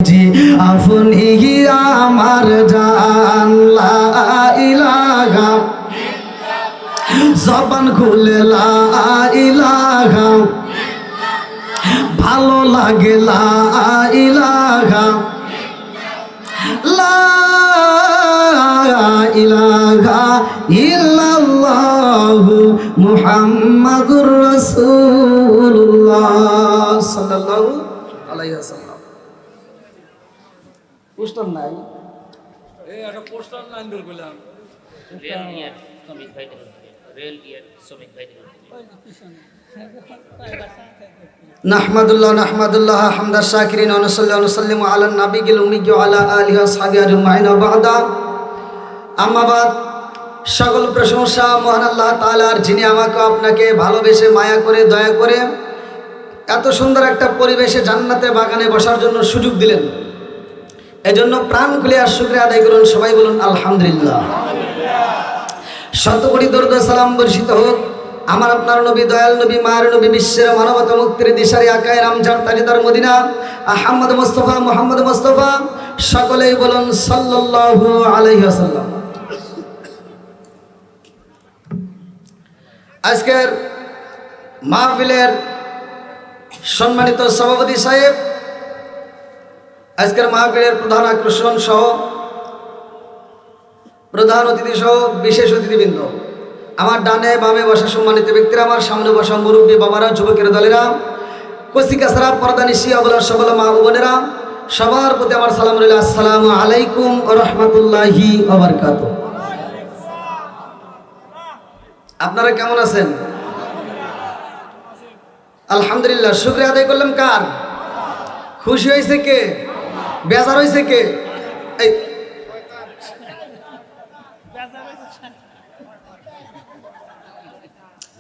জি আপনি আমার জান লা ইলাহা জবান খুলে লা ইলাহা ভালো লাগে লা ইলাহা লা ইলাহা ইল্লাল্লাহু মুহাম্মাদুর রাসূলুল্লাহ সাল্লাল্লাহু আলাইহি ওয়াসাল্লাম। পোস্টার নাই এই একটা পোস্টার লাইন দূর করলাম রেল ইয়ার শ্রমিক ভাইদের রেল ইয়ার শ্রমিক ভাইদের নাহমাদুল্লাহ হামদা শাকিরিন ওয়া নুসাল্লিমু আলা নাবিয়িল উম্মি ওয়া আলা আলিহি ওয়া সাহবিহি আজমাইন ওয়া বা'দা আম্মা বাদ। সকল প্রশংসা মহান আল্লাহ তাআলার, যিনি আমাকে আপনাকে ভালোবেসে মায়া করে দয়া করে এত সুন্দর একটা পরিবেশে জান্নাতের বাগানে বসার জন্য সুযোগ দিলেন। এজন্য প্রাণ খুলে আর শুকরিয়া আদায় করুন। সবাই বলুন আলহামদুলিল্লাহ। শত কোটি দরুদ ও সালাম বর্ষিত হোক আমার আপনার নবী, দয়াল নবী, মায়ের নবী, বিশ্বের মানবতা মুক্তির দিশারি আকায়ে রামজার তাজদার মদিনা আহমদ মুস্তাফা মুহাম্মদ মুস্তাফা, সকলেই বলুন সাল্লাল্লাহু আলাইহি ওয়াসাল্লাম। আজকের মাহফিলের সম্মানিত সভাপতি সাহেব, আজকের মাহফিলের প্রধান আকর্ষণ সহ প্রধান অতিথি সহ বিশেষ অতিথিবৃন্দ, আমার ডানে বামে বসা সম্মানিত ব্যক্তিরা, আমার সামনে বসা মুরব্বী বাবারা, যুবকের দলেরা, কচি কাছারা, পর্দানিশি, অবলা সবলা মা ও বোনেরা, সবার প্রতি আমার সালাম রইল। আসসালামু আলাইকুম ওয়া রাহমাতুল্লাহি ওয়া বারাকাতুহু। আপনারা কেমন আছেন? আলহামদুলিল্লাহ। শুকরিয়া আদায় করলাম কার? খুশি হয়েছে কে? বেজার হয়েছে কে? এই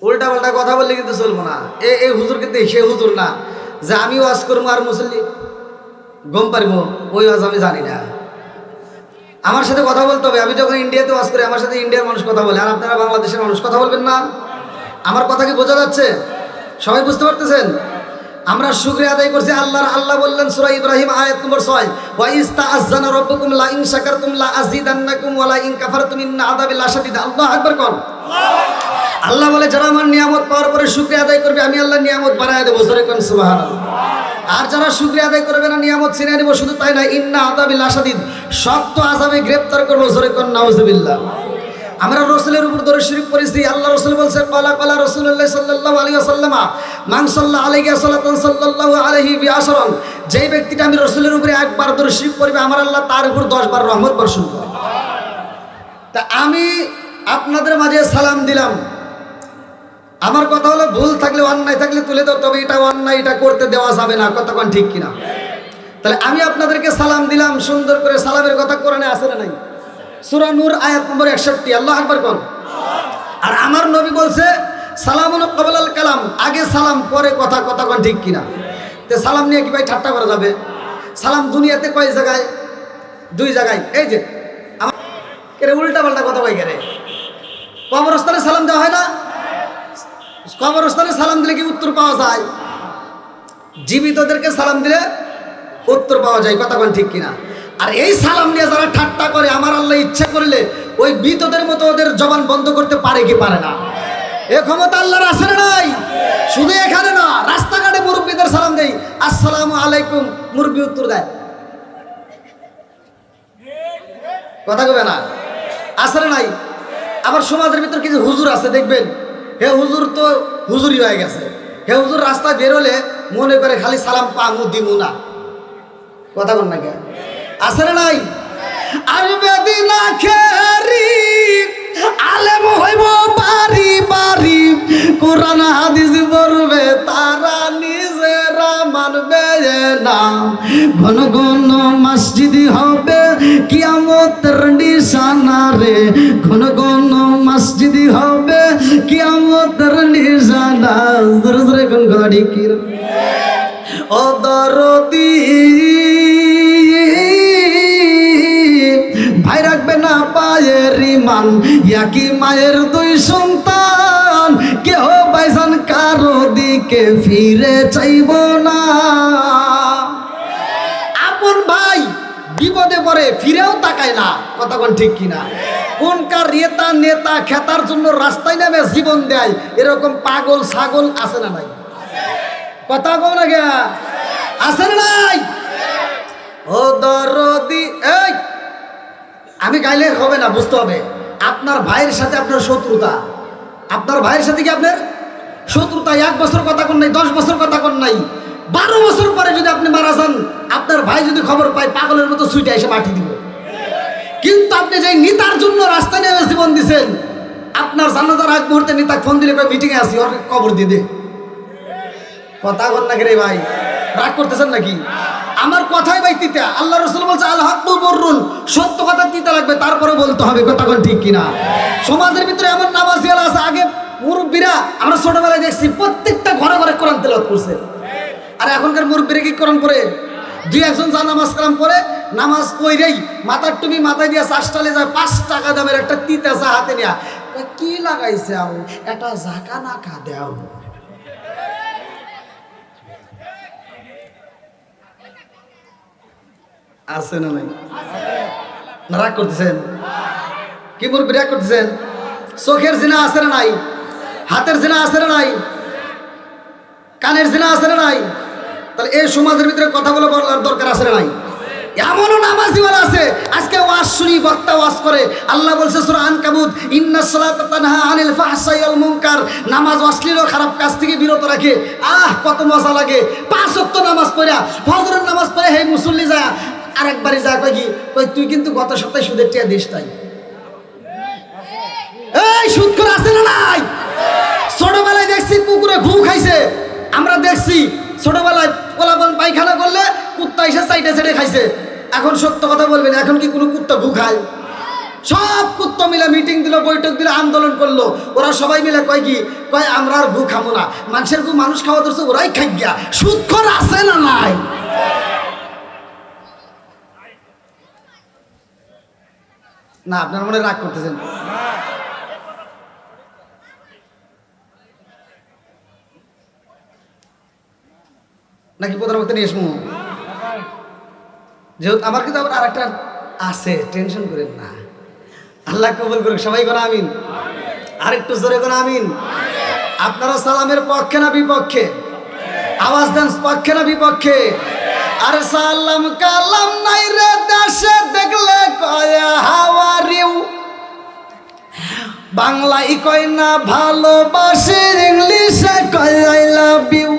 উল্টা পাল্টা কথা বললে কিন্তু চলবো না। এই হুজুর কিন্তু সে হুজুর না যে আমি ওয়াজ করবো আর মুসল্লি গম পারবো, ওই ওয়াজ আমি জানি না। আমার সাথে কথা বলতে হবে। আমি যখন ইন্ডিয়াতে ওয়াজ করি আমার সাথে ইন্ডিয়ার মানুষ কথা বলে, আর আপনারা বাংলাদেশের মানুষ কথা বলবেন না। আমার কথা কি বোঝা যাচ্ছে? সবাই বুঝতে পারতেছেন? আমরা শুকরিয়া আদায় করছি আল্লাহর। আল্লাহ বললেন সূরা ইব্রাহিম আয়াত নম্বর 6, ওয়া ইস্তাআযানা রাব্বুকুম লা ইন শাকারতুম লা আযীদান্নাকুম ওয়া লা ইন কাফারতুম ইন্না আযাবি লাশাদীদ। আল্লাহু আকবার কোন। আল্লাহ বলে যারা আমার নিয়ামত পাওয়ার পরে শুকরিয়া আদায় করবে আমি আল্লাহ নিয়ামত বাড়ায় দেবো। জোরে কোন সুবহানাল্লাহ। আর যারা শুকরিয়া আদায় করবে না নিয়ামত ছিনিয়ে নেব। শুধু তাই না, ইন্না আযাবি লাশাদীদ, শক্ত আযাবে গ্রেফতার করব। জোরে কোন নাউজুবিল্লাহ। আমরা রাসূলের উপর দরুদ শরীফ পড়েছি। আল্লাহ রাসূল বলেন ক্বালা ক্বালা রাসূলুল্লাহ সাল্লাল্লাহু আলাইহি ওয়াসাল্লাম মান সাল্লা আলাইহি সাল্লাতান সাল্লাল্লাহু আলাইহি বিআশরান, যেই ব্যক্তিটা আমি রাসূলের উপরে একবার দরুদ শরীফ পড়বে আমার আল্লাহ তার উপর 10 বার রহমত বর্ষণ করবে। তা আমি আপনাদের মাঝে সালাম দিলাম। আমার কথা হলো ভুল থাকলে অন্যায় থাকলে তুলে দাও, তবে এটা অন্যায়, এটা করতে দেওয়া যাবে না। কতক্ষণ ঠিক কিনা? তাহলে আমি আপনাদেরকে সালাম দিলাম সুন্দর করে। সালামের কথা কোরআনে আছে না নাই? সূরা নূর আয়াত নম্বর 61। আল্লাহু আকবার কোন। আর আমার নবী বলছে সালামুন ক্বাবলাল কালাম, আগে সালাম পরে কথা। কতক্ষণ ঠিক কিনা? তে সালাম নিয়ে কি ভাই ঠাট্টা করা যাবে? সালাম দুনিয়াতে কয় জায়গায়? 2 জায়গায়। এই যে আমার উল্টা পাল্টা কথা কই গেরে। কবরস্থানে সালাম দেওয়া হয় না? কবরস্থানে সালাম দিলে কি উত্তর পাওয়া যায়? জীবিতদেরকে সালাম দিলে উত্তর পাওয়া যায়। কতক্ষণ ঠিক কিনা? আর এই সালাম নিয়ে যারা ঠাট্টা করে আমার আল্লাহ ইচ্ছা করলে ওই বিতদের মতো ওদের জবান বন্ধ করতে পারে কি পারে না? এ ক্ষমতা আল্লাহর আছে না নাই? শুধু এখানে না, রাস্তাঘাটে মুরব্বীদের সালাম দেই আসসালামু আলাইকুম, মুরব্বী উত্তর দেয়। কথা কবে না? আছে না নাই? আবার সমাজের ভিতর কিছু হুজুর আছে দেখবেন, হে হুজুর তো হুজুরই হয়ে গেছে। হে হুজুর রাস্তায় বেরোলে মনে করে খালি সালাম পামু দিমু না। কথা বল না কে? আছে না নাই? আসবে দিন আখেরি আলেম হইব বাড়ি বাড়ি, কোরআন হাদিস পড়বে তারা নিজেরা মানবে না। ঘন ঘন মসজিদি হবে কিয়ামতের নিশানা রে, ঘন ঘন মসজিদি হবে কিয়ামতের নিশানা। জোরে জোরে কোন গাড়ি কি ও দরদি ভাই রাখবে না পায়ের ইমান, একই মায়ের 2 সন্তান, কেহ বাইজান কারো দিকে ফিরে চাইব না। আপন ভাই বিপদে পড়ে ফিরেও তাকায় না, কথা কোন ঠিক কিনা? কোনকার নেতা খেতার জন্য রাস্তায় নামে জীবন দেয়, এরকম পাগল ছাগল আছে না নাই? কথা কও না গে, আছে না নাই? ও দরদি, এই আমি গাইলে হবে না, বুঝতে হবে আপনার ভাইয়ের সাথে আপনার শত্রুতা, আপনার ভাইয়ের সাথে কি আপনার শত্রুতা? 1 বছর কথা কোন নাই, 10 বছর কথা কোন নাই, 12 বছর পরে যদি আপনি মারা যান, আপনার ভাই যদি খবর পায় পাগলের মতো ছুটে এসে মাটি দিব। কিন্তু আপনি যে নেতার জন্য রাস্তায় নেমে জীবন দিছেন, আপনার জানাজার আগ মুহূর্তে নেতা ফোন দিলে মিটিংয়ে আসি, ওর কবর দিয়ে দে। কথা বল না রে ভাই, রাগ করতেছেন নাকি? আমার কথাই ভাই তিতা। আল্লাহ রাসূল বলছে আল হাক্কু মুররুন, সত্য কথা তিতা লাগবে, তারপরে বলতে হবে, কথা কোন ঠিক কিনা? সমাজের ভিতরে এমন নামাজিয়ালা আছে, আগে মুরব্বীরা আমরা ছোটবেলায় দেখছি প্রত্যেকটা ঘরে ঘরে কোরআন তেলাওয়াত করছে, আর এখনকার মুরব্বীরা কি কোরআন পড়ে? 2-1 যা নামাজ কালাম পড়ে, নামাজ পড়েই মাথার টুপি মাথায় দিয়ে চাষটালে যায়, 5 টাকা দামের একটা তিতা চা হাতে নিয়া, কি লাগাইছে আও, এটা জাকা না খা দেও। আছে না নাই? না রাগ করতেছেন? কি মুরব্বী রাগ করতেছেন? চোখের জিনা আছে না নাই? হাতের জিনা আছে না নাই? কানের জিনা আছে না নাই? তাহলে এই সমাজের ভিতরে কথা বলে বলার দরকার আছে না নাই? এমনও নামাজিওয়ালা আছে, আজকে ওয়াজ শুনি, বক্তা ওয়াজ করে। আল্লাহ বলছে সূরা আনকাবুত, ইন্নাস সালাতা তানহা আনিল ফাহশাই ওয়াল মুনকার, নামাজ অশ্লীল ও খারাপ কাজ থেকে বিরত রাখে। কত মজা লাগে 5 ওয়াক্ত নামাজ পড়া, ফজরের নামাজ পড়ে হে মুসল্লি যায়, আরেকবারই যায় কই কি, কই তুই কিন্তু গত সপ্তাহে সুদের টিয়া দিস তাই। এই সুদ করে আছে না নাই? ছোটবেলায় দেখছি কুকুরে ঘু খাইছে, আমরা দেখছি ছোটবেলায় পোলাপান পায়খানা করলে কুত্তা এসে চাইটে ছেড়ে খাইছে। এখন সত্য কথা বলবেন, এখন কি কোনো কুত্তা ঘু খায়? সব কুত্তা মিলে মিটিং দিল, বৈঠক দিল, আন্দোলন করলো, ওরা সবাই মিলে কয় কি, কয় আমরা আর ঘু খাবো না, মানুষের ঘু মানুষ খাওয়া ধরছে, ওরাই খাই গিয়া। সুদখোর আছে না নাই? না আপনার মনে রাগ করতেছেন? নাকি প্রধানমন্ত্রী নিয়ে এসমু? যেহেতু আমার কিন্তু আবার আরেকটা আছে, টেনশন করেন না, আল্লাহ কবুল করুক, সবাই কোন আমিন। আর একটু জোরে কোন আমিন। আপনারা সালামের পক্ষে না বিপক্ষে? আওয়াজ দেন, পক্ষে না বিপক্ষে? আরে সালাম কালাম নাই রে দেশে, দেখলে কয় হাউ আর ইউ, বাংলায় কয় না ভালোবাসি, ইংলিশে কয় আই লাভ ইউ।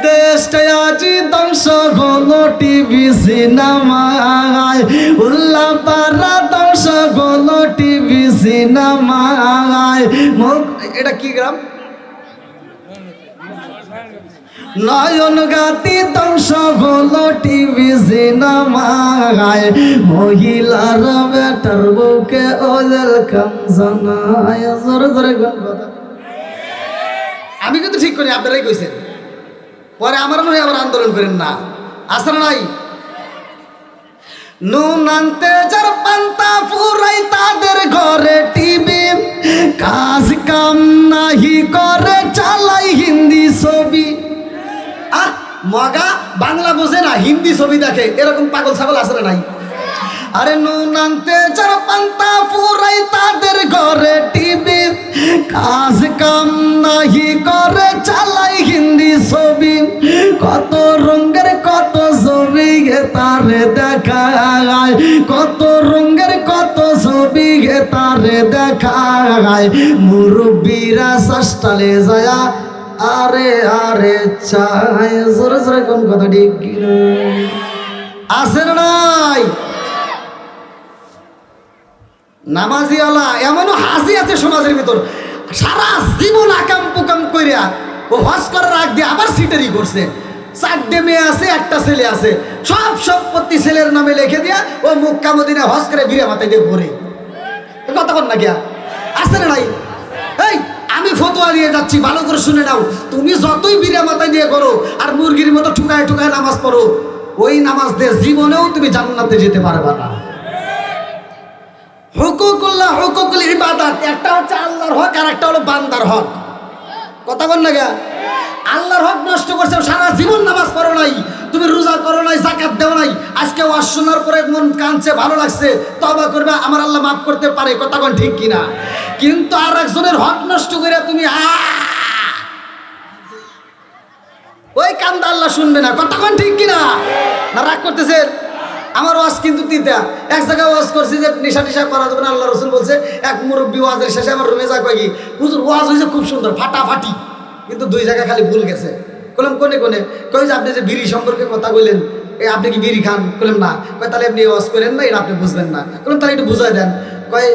দেশটা আজি ধ্বংস হলো টিভি সিনেমায়, উল্লাপাড়া ধ্বংস হলো টিভি সিনেমায়। এটা কি গ্রাম? নয়নগাতি ধ্বংস হলো টিভি সিনেমায়, মহিলার বেটার বউকে ওয়েলকাম জানায়। জোরে জোরে গান কথা। আমি কিন্তু ঠিক করি, আপনারাই কইছেন, পরে আমার নয় আবার আন্দোলন করেন না, আসে না নাই? নুন আনতে যার পান্তা ফুরাই, তাদের ঘরে টিভি, কাজ কাম নাহি করে, চালাই হিন্দি ছবি। মগা বাংলা বোঝে না, হিন্দি ছবি দেখে, এরকম পাগল ছাগল আছে না নাই? আরে নুন আনতে যার পান্তা ফুরাই, তাদের ঘরে টিভি, কাজ কাম নাহি করে, চালাই হিন্দি ছবি। কত রঙের কত ছবি গে তারে দেখায়, কত রঙের কত ছবি গে তারে দেখায়। মুরব্বীরা সাস্টালে যায়, আরে আরে চাই। জোরে জোরে কোন কথা ঠিক কিনা? আছে না নাই? নামাজিওয়ালা এমনও হাসি আছে সমাজের ভিতর, সারা জীবন আকাম পুকাম কইরা ও হজ করার আগ দিয়ে আবার সিটারি করছে। 4টে মেয়ে আছে, একটা ছেলে আছে, সব সম্পত্তি ছেলের নামে লিখে দিয়া ও মক্কা মদিনা হজ করে ভিড়ে মাথায় দিয়ে ঘুরে। কতক্ষণ না গিয়া আছে না নাই? এই আমি ফতোয়া দিয়ে যাচ্ছি, ভালো করে শুনে নাও, তুমি যতই বিড়া মাথায় দিয়ে করো আর মুরগির মতো ঠুকায় ঠুকায় নামাজ পড়ো, ওই নামাজ দিয়ে জীবনেও তুমি জান্নাতে যেতে পারবা না। হুকুকুল্লাহ, হুকুকুল ইবাদাত, একটা হচ্ছে আল্লাহর হক আর একটা হলো বান্দার হক। কথা বল না গা? আল্লাহর হক নষ্ট করছে, সারা জীবন নামাজ পড়ো নাই, তুমি রোজা করো নাই, জাকাত দেও নাই, আজকে ওয়াজ শোনার পরে মন কাঁদছে, ভালো লাগছে, তওবা করবে, আমার আল্লাহ মাফ করতে পারে, কথা কোন ঠিক কিনা? কিন্তু আর একজনের হক নষ্ট করে তুমি ওই কান্দা আল্লাহ শুনবে না, কথা কোন ঠিক কিনা? না রাগ করতেছেন? আমার ওয়াজ কিন্তু তিতা। এক জায়গায় ওয়াজ করছি যে নেশা টেশা করা যাবে না, আল্লাহ রসুল বলছে। এক মুরব্বী ওয়াজের শেষে আমার রুমে যা কয় কি, হুজুর ওয়াজ হয়েছে খুব সুন্দর, ফাটাফাটি, কিন্তু 2 জায়গায় খালি ভুল গেছে। বললাম কোনে কোনে? কই যে আপনি যে বিড়ি সম্পর্কে কথা বললেন, আপনি কি বিড়ি খান? বললাম না। কয় তাহলে আপনি ওয়াজ করেন না, এটা আপনি বুঝবেন না। বললাম তাহলে একটু বুঝাই দেন। কয়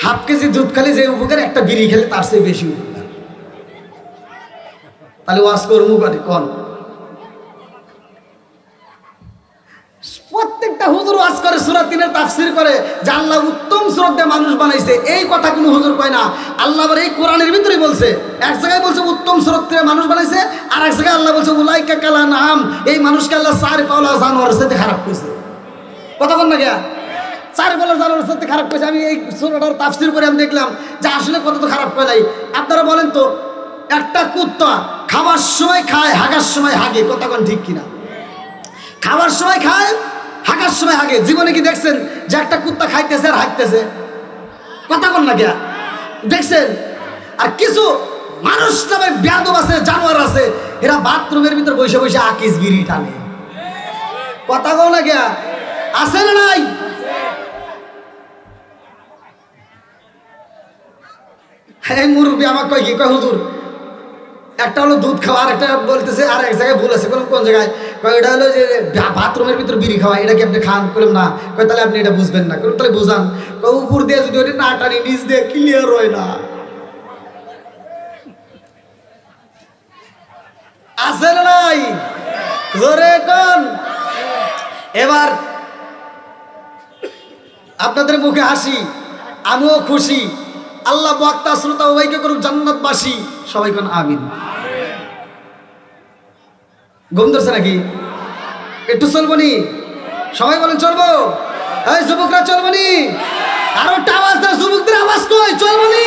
হাফ কেজি দুধ খালি যে উপকার, একটা বিড়ি খেলে তার চেয়ে বেশি উপকার। তাহলে ওয়াজ করবো কাটি কন? প্রত্যেকটা হুজুর ওয়াজ করে, সূরা 3-এর তাফসীর করে যে আল্লাহ উত্তম সুরত দিয়ে মানুষ বানাইছে। এই কথা কোনো হুজুর কয় না। আল্লাহ আবার এই কোরআনের ভিতরেই বলছে, এক জায়গায় বলছে উত্তম সুরত দিয়ে মানুষ বানাইছে, আর এক জায়গায় আল্লাহ বলছে উলাইকা কাল আনআম, এই মানুষকে আল্লাহ 4 পাওলা জানোয়ারের সাথে খারাপ করেছে। কথা বল না গিয়া? 4 পাওলা জানোয়ারের সাথে খারাপ করেছে। আমি এই সূরাটার তাফসীর করে আমি দেখলাম যে আসলে কত তো খারাপ কয় নাই। আপনারা বলেন তো, একটা কুত্তা খাবার সময় খায়, হাগার সময় হাগে, কথা কোন ঠিক কিনা? খাবার সময় খায়, হাগার সময় হাগে। জীবনে কি দেখছেন যে একটা কুত্তা খাইতেছে আর হাঁটতেছে? কথা কন না গিয়া? দেখছেন? আর কিছু মানুষ নামে বেয়াদব আছে, জানোয়ার আছে, এরা বাথরুমের ভিতর বসে বসে আকিস বিড়ি টানে। কথা কও না গিয়া? আছে না নাই? এই মুরব্বী আমাকে কয় কি, কয় হুজুর একটা হলো দুধ খাওয়া, আর একটা বলতেছে আর এক জায়গায় ভুল আছে। কোন জায়গায়? কয় এটা হলো যে বাথরুমের ভিতর বিড়ি খাওয়া, এটা কি আপনি খান? করলাম না। কয় তাহলে আপনি এটা বুঝবেন না। তাহলে বুঝান। কয় উপর দিয়ে যদি ওটা না টানি, নিচ দিয়ে ক্লিয়ার হয় না। আছে না নাই? জোরে কোন? এবার আপনাদের মুখে হাসি, আমিও খুশি। আল্লাহ বক্তা শ্রোতা উভয়কে করুক জান্নাতবাসী। সবাই কোন আমিন। ঘুম ধরছে নাকি? একটু চলবো নি? সবাই বলেন চলবো। এই যুবকরা চলবো নি? আরো একটা আওয়াজ দাও, যুবকদের আওয়াজ কই? চলবো নি?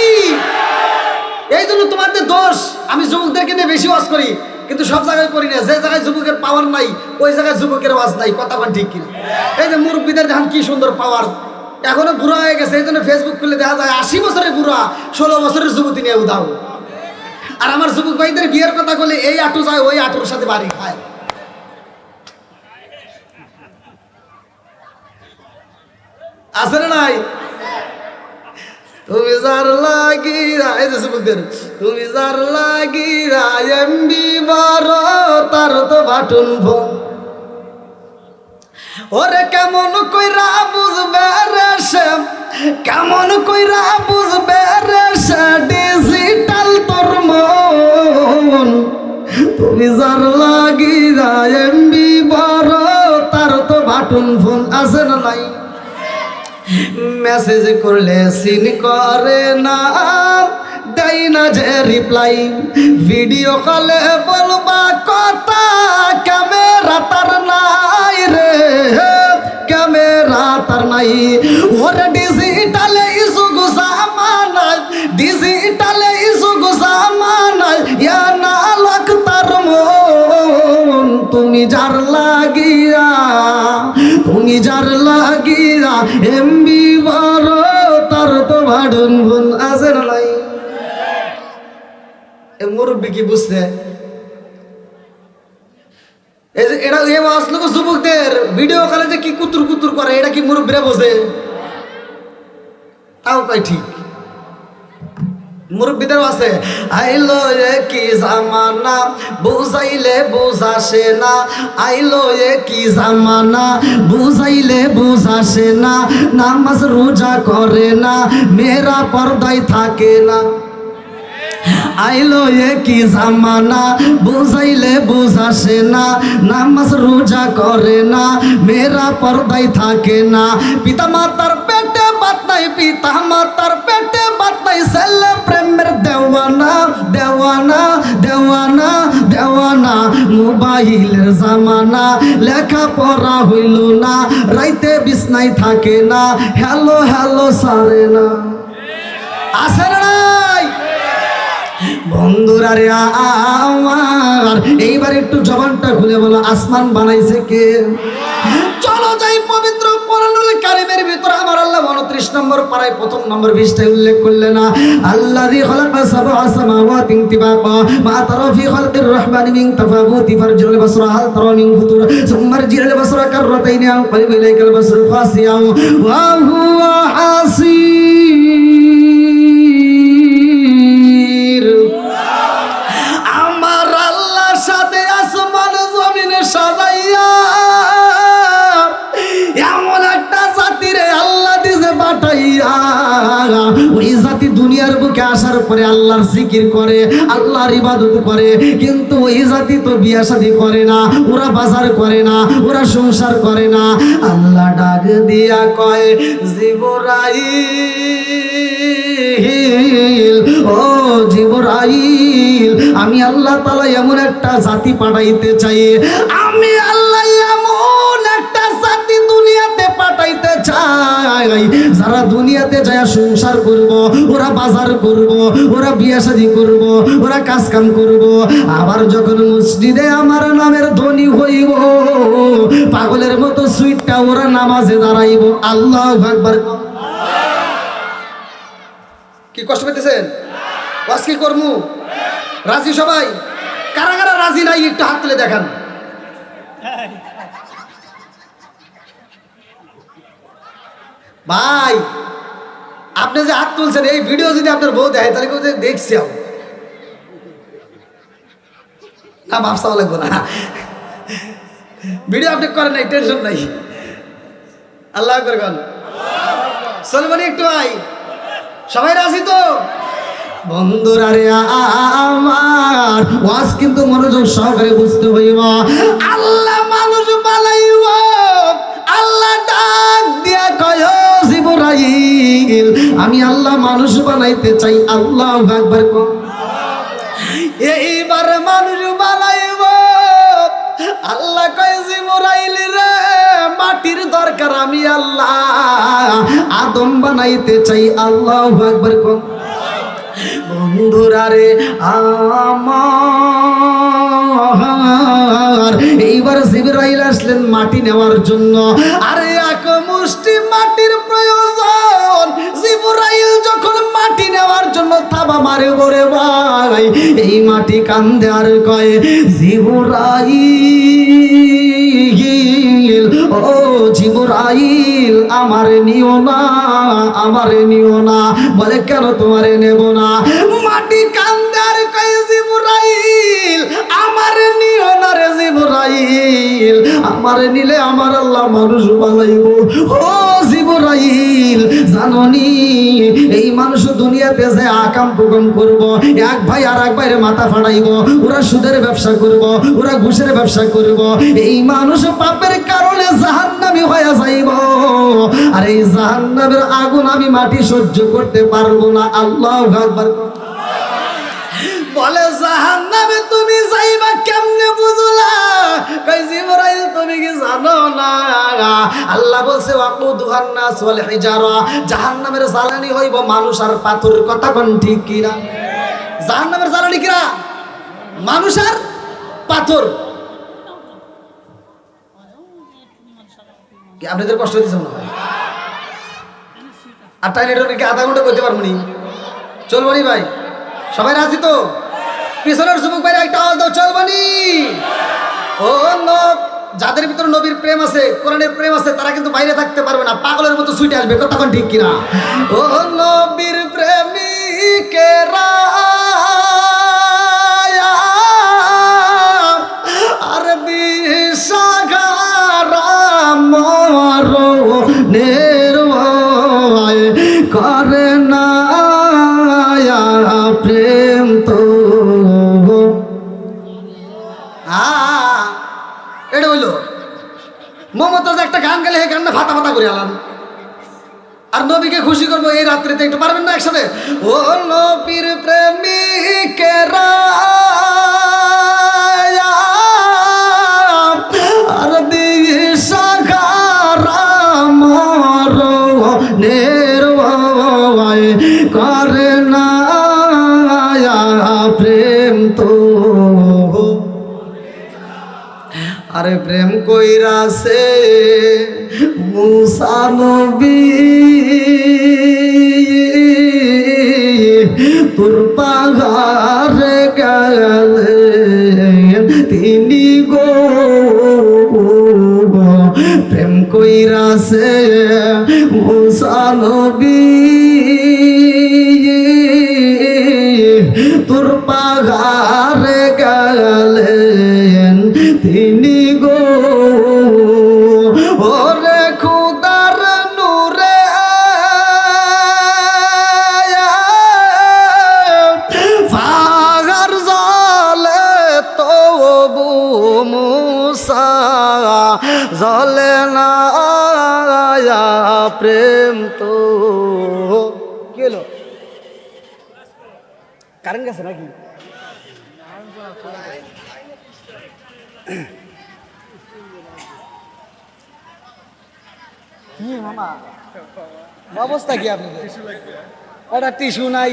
এই জন্য তোমাদের দোষ। আমি যুবকদেরকে নিয়ে বেশি ওয়াজ করি, কিন্তু সব জায়গায় করি না। যে জায়গায় যুবকের পাওয়ার নাই, ওই জায়গায় যুবকের ওয়াজ নাই। কথা বল ঠিক কিনা? এই যে মুরব্বীদের দেখেন কি সুন্দর পাওয়ার, এখনো বুড়া হয়ে গেছে। এই জন্য ফেসবুক খুলে দেখা যায় 80 বছরের বুড়া 16 বছরের যুবতী নিয়ে উদাও। আর আমার যুবক ভাইদের বিয়ের কথা বলে এই আটু যায় ওই আটুর সাথে বাড়ি খায়। আছে না নাই? তুমি যার লাগিরা, এই যে যুবকদের, তুমি যার লাগিরা এমবি বড়, তার তো বাটুন ফোন। ওরে কেমন কইরা বুঝবে রে সে, কেমন কইরা বুঝবে রে সে ডিজিটাল তোর মন। তুমি যার লাগিরা এমবি বড়, তার তো বাটুন ফোন। আছে না নাই? মেসেজ করলে সিন করে না, দেয় না যে রিপ্লাই। ভিডিও কলে বলবা কথা, ক্যামেরা তার নাই রে, ক্যামেরা তার নাই। ওরে ডিজিটালে ইসুক জামানায়, ডিজিটালে ইসুক জামানায়, ইয়া না লাখ তার মন। তুমি যার লাগিয়া, তুমি যার লাগিয়া এমবি বড়, তার তো ভাড়ন বোন। আছে না নাই? এ মুরব্বী কি বুঝছে? এটা এ আসলো যুবকদের ভিডিও কলে যে কি কুতুর কুতুর করে, এটা কি মুরব্বীরা বোঝে? তাও কয় ঠিক। মুরব্বীদেরও আছে। আইলো এ কি জামানা, বুঝাইলে বুঝাসে না। আইলো এ কি জামানা, বুঝাইলে বুঝাসে না। নামাজ রোজা করে না, মেয়েরা পর্দায় থাকে না। আইলো এ কি জামানা, বুঝাইলে বুঝাসে না। নামাজ রোজা করে না, মেয়েরা পর্দায় থাকে না। পিতা মাতার পেটে বাত নাই, পিতা মাতার পেটে বাত নাই। ছেলে প্রেমের দেওয়ানা, দেওয়ানা, দেওয়ানা, দেওয়ানা। মোবাইলের জামানা, লেখা পড়া হইল না। রাইতে বিছনায় থাকে না, হ্যালো হ্যালো সারে না। আছে না নাই? বন্ধুরা রে আমার, এইবার একটু জবানটা খুলে বলো, আসমান বানাইছে কে? চলো যাই পবিত্র কোরআনুল কারীমের ভিতর আমার আল্লাহ 29 নম্বর পারায় প্রথম নম্বর পৃষ্ঠায় উল্লেখ করলেন না, আল্লাযী খালাকা সাবআ সামাওয়াতি তিবাকা মা তারা ফি খালকির রহমানি মিন তাফাউতি ফারজিল বাসরা হাল তারা মিন ফুতুর সুম্মা রজিল বাসরা কাররাতাইনি আও করিব ইলাইকাল বাসরু খাসিয়াও ওয়া হুয়া হাসির। আমার আল্লাহর সাথে আসমান জমিনে সাজাইয়া এমন একটা জাতিরে আল্লাহ দিছে পাঠাইয়া, ওই জাতি দুনিয়ার বুকে আসার পরে আল্লাহর জিকির করে, আল্লাহর ইবাদত করে, কিন্তু ওই জাতি তো বিয়া শাদী করে না, ওরা বাজার করে না, ওরা সংসার করে না। আল্লাহ ডাক দিয়া কয়, জিবরাইল, ও জিবরাইল, আমি আল্লাহ তাআলা এমন একটা জাতি পাঠাইতে চাই, আমি আল্লাহ এমন একটা জাতি দুনিয়াতে পাঠাইতে চাই, যারা দুনিয়াতে যায় সংসার করব, ওরা বাজার করব, ওরা বিয়ে শাদী করব, ওরা কাজ কাম করব, আবার যখন মসজিদে আমার নামের ধ্বনি হইব, পাগলের মতো সুইটটা ওরা নামাজে দাঁড়াইব। আল্লাহু আকবার। কি কষ্ট পেতেছেন? ওয়াজ কি করমু? রাজি সবাই? কারা কারা রাজি নাই একটু হাত তুলে দেখান। ভাই আপনি যে হাত তুলছেন, এই ভিডিও যদি আপনার বউ দেয় তাহলে কেউ দেখছি না, ভাবসাও লাগবো না, ভিডিও আপনি করেন নাই, টেনশন নাই। আল্লাহ আকবার গান চলবেন একটু ভাই, সবাই রাজি তো? বন্ধুরা রে আমার, ওয়াজ কিন্তু মনোযোগ সহকারে বুঝতে হইব। আল্লাহ মানুষ বানাইব, আল্লাহ ডাক দিয়া কয়, জিবরাইল, আমি আল্লাহ মানুষ বানাইতে চাই। আল্লাহু আকবার। এইবার মানুষ বানাইব, আল্লাহ কয়, জিবরাইল রে, মাটির দরকার, আমি আল্লাহ আদম বানাইতে চাই। আল্লাহু আকবার। বন্ধুরা রে আমার, এইবার জিবরাইল আসলেন মাটি নেওয়ার জন্য। আরে এক মুষ্টি মাটির প্রয়োজন। জিবরাইল যখন মাটি নেওয়ার জন্য থাবা মারে বরে ভাই, এই মাটি কান্দে আর কয়, জিবরাইল, ও জিবরাইল, আমারে নিও না, আমারে নিও না। বলে কেন তোমারে নেব না? মাটি কান্দে আর কয়, জিবরাইল, আমারে নিও না রে জিবরাইল, আমারে নিলে আমার আল্লাহ মানুষ বানাইব। ও জিবরাইল, জাননি এই মানুষ দুনিয়াতে যে আকাম কুকাম করব, এক ভাই আর এক ভাইয়ের মাথা ফাড়াইব, ওরা সুদের ব্যবসা করব, ওরা ঘুষের ব্যবসা করব, এই মানুষ পাপের কারণে জাহান্নামী হয়ে যাইব। আর এই জাহান্নামের আগুন আমি মাটি সহ্য করতে পারবো না। আল্লাহু আকবার। বলে জাহান্নামে তুমি যাইবা কেমনে বুঝলা? কই জিবরাইল তুমি কি জানো না? আল্লাহ বলছে ওয়াকুদুহান নাস ওয়াল হিজারা, জাহান্নামের জ্বালানি হইব মানুষ আর পাথর। কথা কোন ঠিক কি না? জাহান্নামের জ্বালানি কিরা? মানুষ আর পাথর। কি আপনাদের কষ্ট হইতেছে মনে হয়? আর টাইলেটর কি আধা ঘন্টা করতে পারবো নি? চলবো নি ভাই? সবাই রাজি তো? পিছনের যুবক ভাই একটা আওয়াজ দাও, চলবো নি? ও লোক যাদের ভিতরে নবীর প্রেম আছে, কোরআনের প্রেম আছে, তারা কিন্তু বাইরে থাকতে পারবে না, পাগলের মতো ছুটে আসবে। কতক্ষণ ঠিক কিনা? ও নবীর প্রেমিকেরা আর দিশাগারা মরণের ভয় করে না প্রেম তো। এটা হইল মমতাজ একটা গান গেলে এই গানটা ফাটা ফাটা করে আলাম। আর নবীকে খুশি করবো এই রাত্রিতে, একটু পারবেন না একসাথে? ও নবীর প্রেমিকেরা আর দিশাগারা মরণের ভয় করে না কইরাছে মুসা নবী তোর পাহাড়ে গেলেন তিনি গো প্রেম কইরাছে মুসা নবী তোর পাহাড়ে গেলেন তিনি গো ওরে খুদার নূরে পাহাড় জলে তবু মুসা জলে না প্রেম তো কি হলো কারেন্ট গেছে নাকি কি মামা অবস্থা কি আপনাদের একটা টিস্যু নাই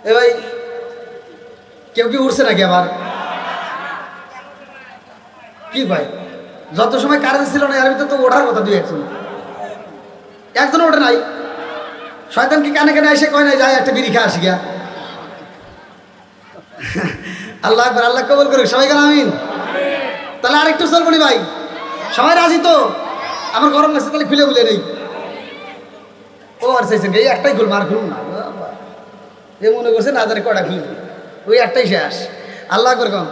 এ ভাই কেউ কি উঠছে নাকি আবার কি ভাই যত সময় কারেন্ট ছিল না এর ভিতরে তো ওঠার কথা দুই একজন ওঠে নাই শয়তান কি কানে কানে এসে কয় নাই যায় একটা বিড়ি খেয়ে আসি গিয়া আল্লাহ আকবার আল্লাহ কবুল করুক সবাই কেন আমিন তাহলে আরেকটু চলবো নি ভাই সবাই রাজি তো আমার গরম লাগছে তাহলে খুলে খুলে নেই ও আর চাইছেন এই একটাই খুলবো আর খুলুন না যে মনে করছে না জানি কটা খুলবো ওই একটাই শেষ আল্লাহ করে কম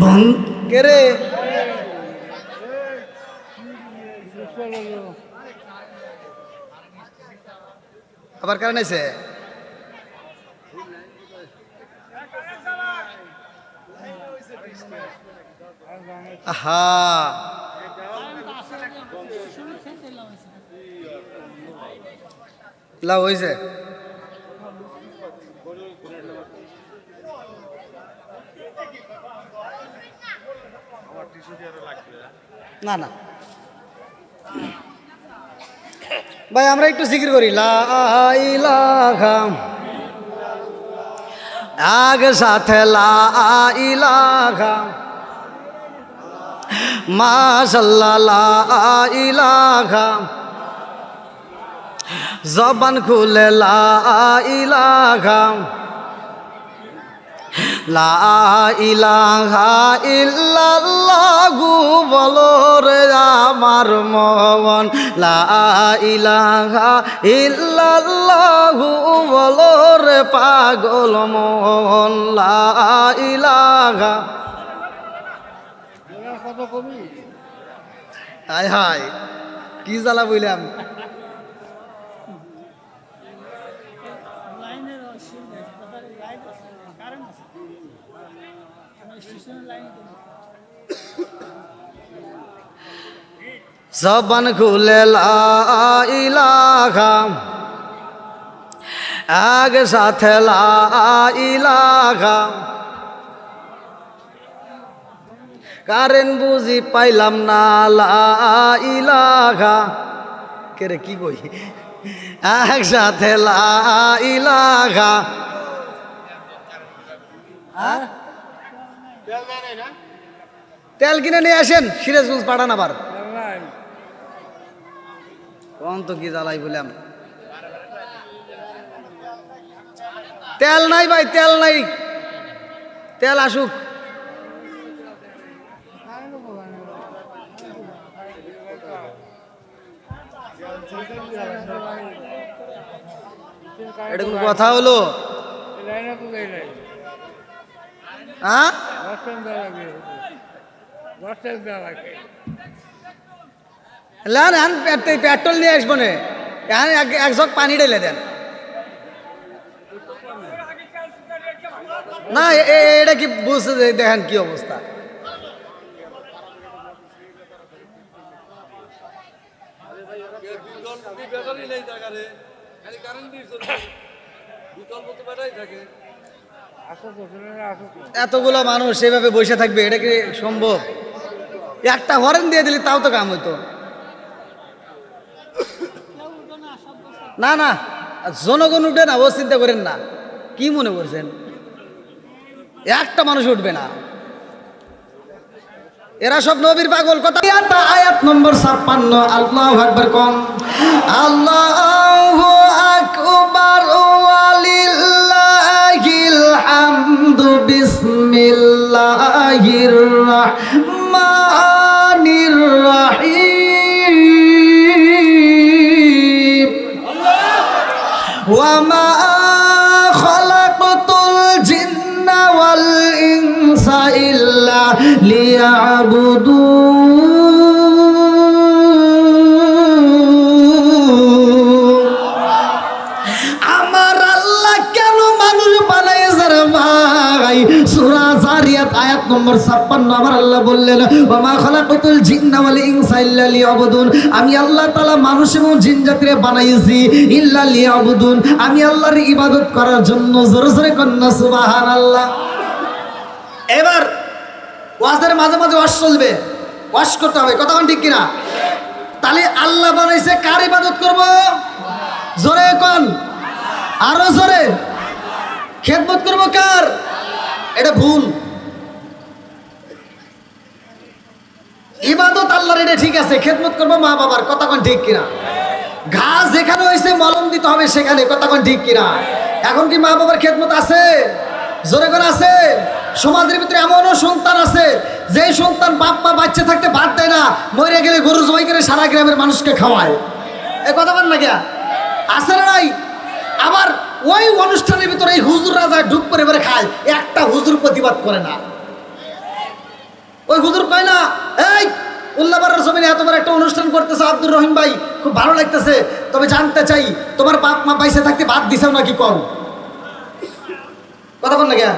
বন কে রে আবার কারণ আছে আহা লাভ হয়েছে না না ভাই আমরা একটু জিকির করি লা ইলাহা আগে সাথে লা ইলাহা মাশাআল্লাহ লা ইলাহা জবান খুলে লা ইলাহা লা ইলাহা ইল্লাল্লাহু বলো রে আমার মন লা ইলাহা ইল্লাল্লাহু বলো রে পাগল মন লা ইলাহা হায় হায় কি জ্বালা বললাম জবান খুলে লা ইলাহা আগে সাথে লা ইলাহা কারেন বুঝি পাইলাম না লা ইলাহা কে রে কি কই একসাথে লা ইলাহা তেল কিনে নিয়ে আসেন সিরাজগঞ্জ পাঠান আবার কোন তো কি জ্বালাই বললাম তেল নাই ভাই তেল নাই তেল আসুক এটা কোন কথা হলো হ্যাঁ পেট্রোল নিয়ে আসবো না এক জগ পানি ঢেলে দেন না এটা কি বুঝতে দেখেন কি অবস্থা এতগুলো মানুষ সেভাবে বসে থাকবে, এটা কি সম্ভব? একটা হরেন দিয়ে দিলে তাও তো কাম হইতো। না না, জনগণ উঠবে না, ও চিন্তা করেন না। কি মনে করছেন একটা মানুষ উঠবে না? এরা সব নবীর পাগল। কথা আয়াত নম্বর 56, আল্লাহু আকবার কম। আল্লাহু আকবার ওয়ালিল্লাহিল হামদু। বিসমিল্লাহির রাহমানির রাহিম। ওয়া মা খালাকতুল জিন্না ওয়াল ইনসা ইল্লা লিয়াবুদুন। আমার আল্লাহ কেন মানুষ বানাইছে রে ভাই? সূরা জারিয়াত আয়াত নম্বর 56 আমার আল্লাহ বললেন, ওয়া মা খালাকতুল জিন্না ওয়াল ইনসা ইল্লা লিয়াবুদুন। আমি আল্লাহ তাআলা মানুষ এবং জিন জাতিরে বানাইছি ইল্লা লিয়াবুদুন, আমি আল্লাহর ইবাদত করার জন্য। জোরে জোরে কন্না সুবহানাল্লাহ। এবার ওয়াজের মাঝে মাঝে ওয়াজ চলবে, ওয়াজ করতে হবে, কথা ঠিক কিনা? তাহলে আল্লাহ বানাইছে, কার ইবাদত করব? জোরে কোন, আরো জোরে। খেদমত করব কার? এটা ভুল। ইবাদত আল্লাহর, এটা ঠিক আছে। খেদমত করব মা বাবার, কথা কোন ঠিক কিনা? ঘাস যেখানে হয়েছে মলম দিতে হবে সেখানে, কথা কোন ঠিক কিনা? এখন কি মা বাবার খেদমত আছে? জোরে কোন আছে? সমাজের ভিতরে এমনও সন্তান আছে যে সন্তান বাপ মা বাচ্চা থাকতে ভাত দেয় না, মরে গেলে গরু জবাই করে সারা গ্রামের মানুষকে খাওয়ায়। এ কথা বল না গিয়া, আছে না নাই? আবার ওই অনুষ্ঠানের ভিতরে এই হুজুররা যায় ডুব করে বেড়ে খায়, একটা হুজুর প্রতিবাদ করে না। ওই হুজুর কয় না, এই উল্লাপাড়ার জমিনে এত বড় একটা অনুষ্ঠান করতেছে আব্দুর রহিম ভাই, খুব ভালো লাগতেছে, তবে জানতে চাই তোমার বাপ মা বাইসে থাকতে ভাত দিছেও নাকি কম? কথা বল না গিয়া।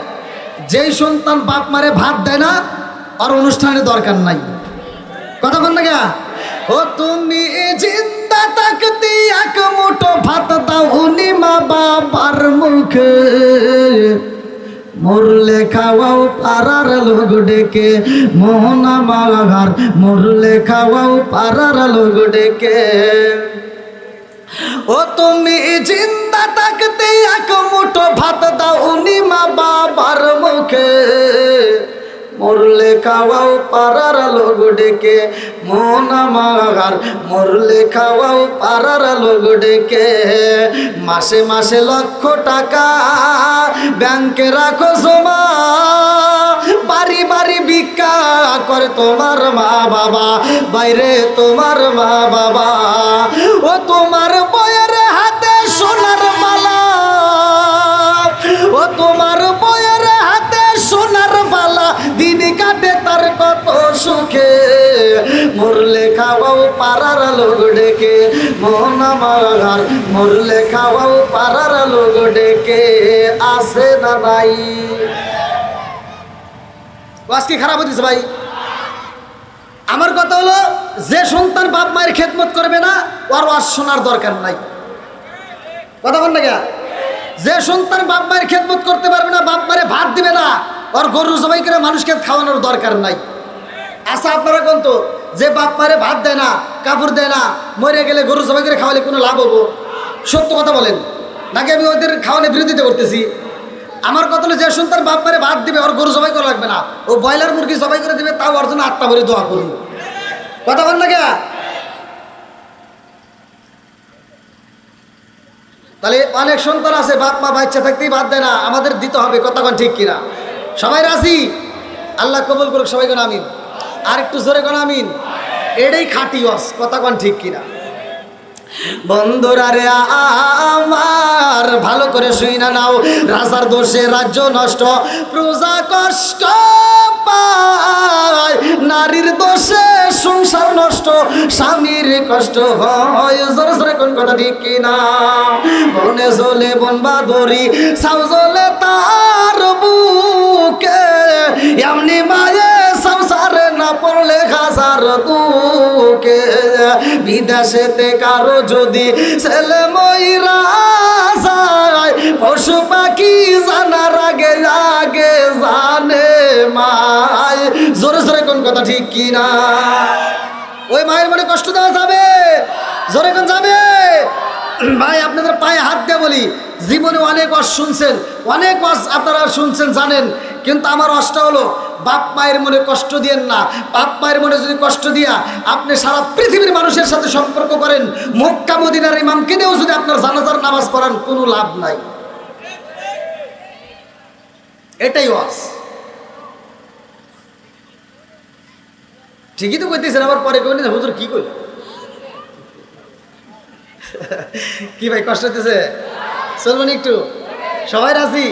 যেই সন্তান বাপ মারে ভাত দেয় না, আর অনুষ্ঠানের দরকার নাই। কথা বল না গিয়া। ও তুমি জিন্দা থাকতে এক মুঠো ভাত দাও উনি মা বাবার মুখে, মরলে খাওয়াও পাড়ার লোক ডেকে, মোহনা মাগার মরলে খাওয়াও পাড়ার লোক ডেকে। ও তুমি জিন্দা থাকতে এক মুঠো ভাত দাও উনি মা বাবার মুখে, মরলে খাওয়াও পাড়ার লোক ডেকে, মোহনা মাগার মরলে খাওয়াও পাড়ার লোক ডেকে। মাসে মাসে লক্ষ টাকা ব্যাংকে রাখো জমা, বাড়ি বাড়ি ভিক্ষা করে তোমার মা বাবা, বাইরে তোমার মা বাবা। ও তোমার বইয়ের হাতে সোনার মালা, ও তোমার বইয়ের হাতে সোনার বালা, দিন কাটে তার কত সুখে, মরলে খাওয়াও পাড়ার লোক ডেকে, মোহনা মাগার মরলে খাওয়াও পাড়ার লোক ডেকে। আছে না নাই? আজকে খারাপ হতেছে ভাই। আমার কথা হলো, যে সন্তান বাপ মায়ের খেদমত করবে না, ওর ওয়াজ শোনার দরকার নাই। কথা বল না গা। যে সন্তান বাপ মায়ের খেদমত করতে পারবে না, বাপ মায়ের ভাত দিবে না, ওর গরু জবাই করে মানুষকে খাওয়ানোর দরকার নাই। আচ্ছা আপনারা কোন তো, যে বাপ মায়ের ভাত দেয় না, কাপড় দেয় না, মরে গেলে গরু জবাই করে খাওয়ালে কোনো লাভ হবো? সত্য কথা বলেন, নাকি আমি ওদের খাওয়ানোর বিরোধিতা করতেছি? আমার কথা হলো, যে সন্তান বাপ মায়ের ভাত দিবে, ওর গরু জবাই করা লাগবে না, ও ব্রয়লার মুরগি জবাই করে দিবে, তাও ওর জন্য আত্মা ভরে দোয়া করুন। কথা বল না গা। তাহলে অনেক সন্তান আছে বাপ মা বাচ্চা থাকতেই ভাত দেয় না, আমাদের দিতে হবে। কথা কোন ঠিক কিনা? সবাই রাজি? আল্লাহ কবুল করুক, সবাই কোন আমিন। আর একটু জোরে কোন আমিন। এটাই খাঁটি ওয়াজ। কথা কোন ঠিক কিনা? বন্ধুরা রে আমার, ভালো করে শুই না নাও, রাজার দোষে রাজ্য নষ্ট, প্রজা কষ্ট পায়, নারীর দোষে সংসার নষ্ট, স্বামীর কষ্ট হয়। জোরে জোরে কোন কথা ঠিক কিনা? বনে জ্বলে বন বাদরি, সাউ জ্বলে তার বুকে, এমনি মায়ে সংসারে না পড়লে হাজার দুঃখে। বিদেশেতে কারো যদি ছেলে ময়রা যায়, পশু পাখি জানার আগে কথা ঠিক কি না? ওই মায়ের মনে কষ্ট দেওয়া যাবে? জোরে কোন যাবে? ভাই আপনাদের পায়ে হাত দিয়ে বলি, জীবনে অনেক ওয়াজ শুনছেন, অনেক ওয়াজ আপনারা শুনছেন জানেন, কিন্তু আমার ওয়াজটা হলো বাপ মায়ের মনে কষ্ট দিয়েন না। বাপ মায়ের মনে যদি কষ্ট দিয়া আপনি সারা পৃথিবীর মানুষের সাথে সম্পর্ক করেন, মক্কা মদিনার ইমামকে দিয়েও যদি আপনার জানাজার নামাজ পড়ান, কোনো লাভ নাই। এটাই ওয়াজ। ঠিকই তো কইতেছেন, আবার পরে কই না হুজুর কি কই? কি ভাই কষ্ট হইতেছে? চলবেন একটু? সবাই রাজি?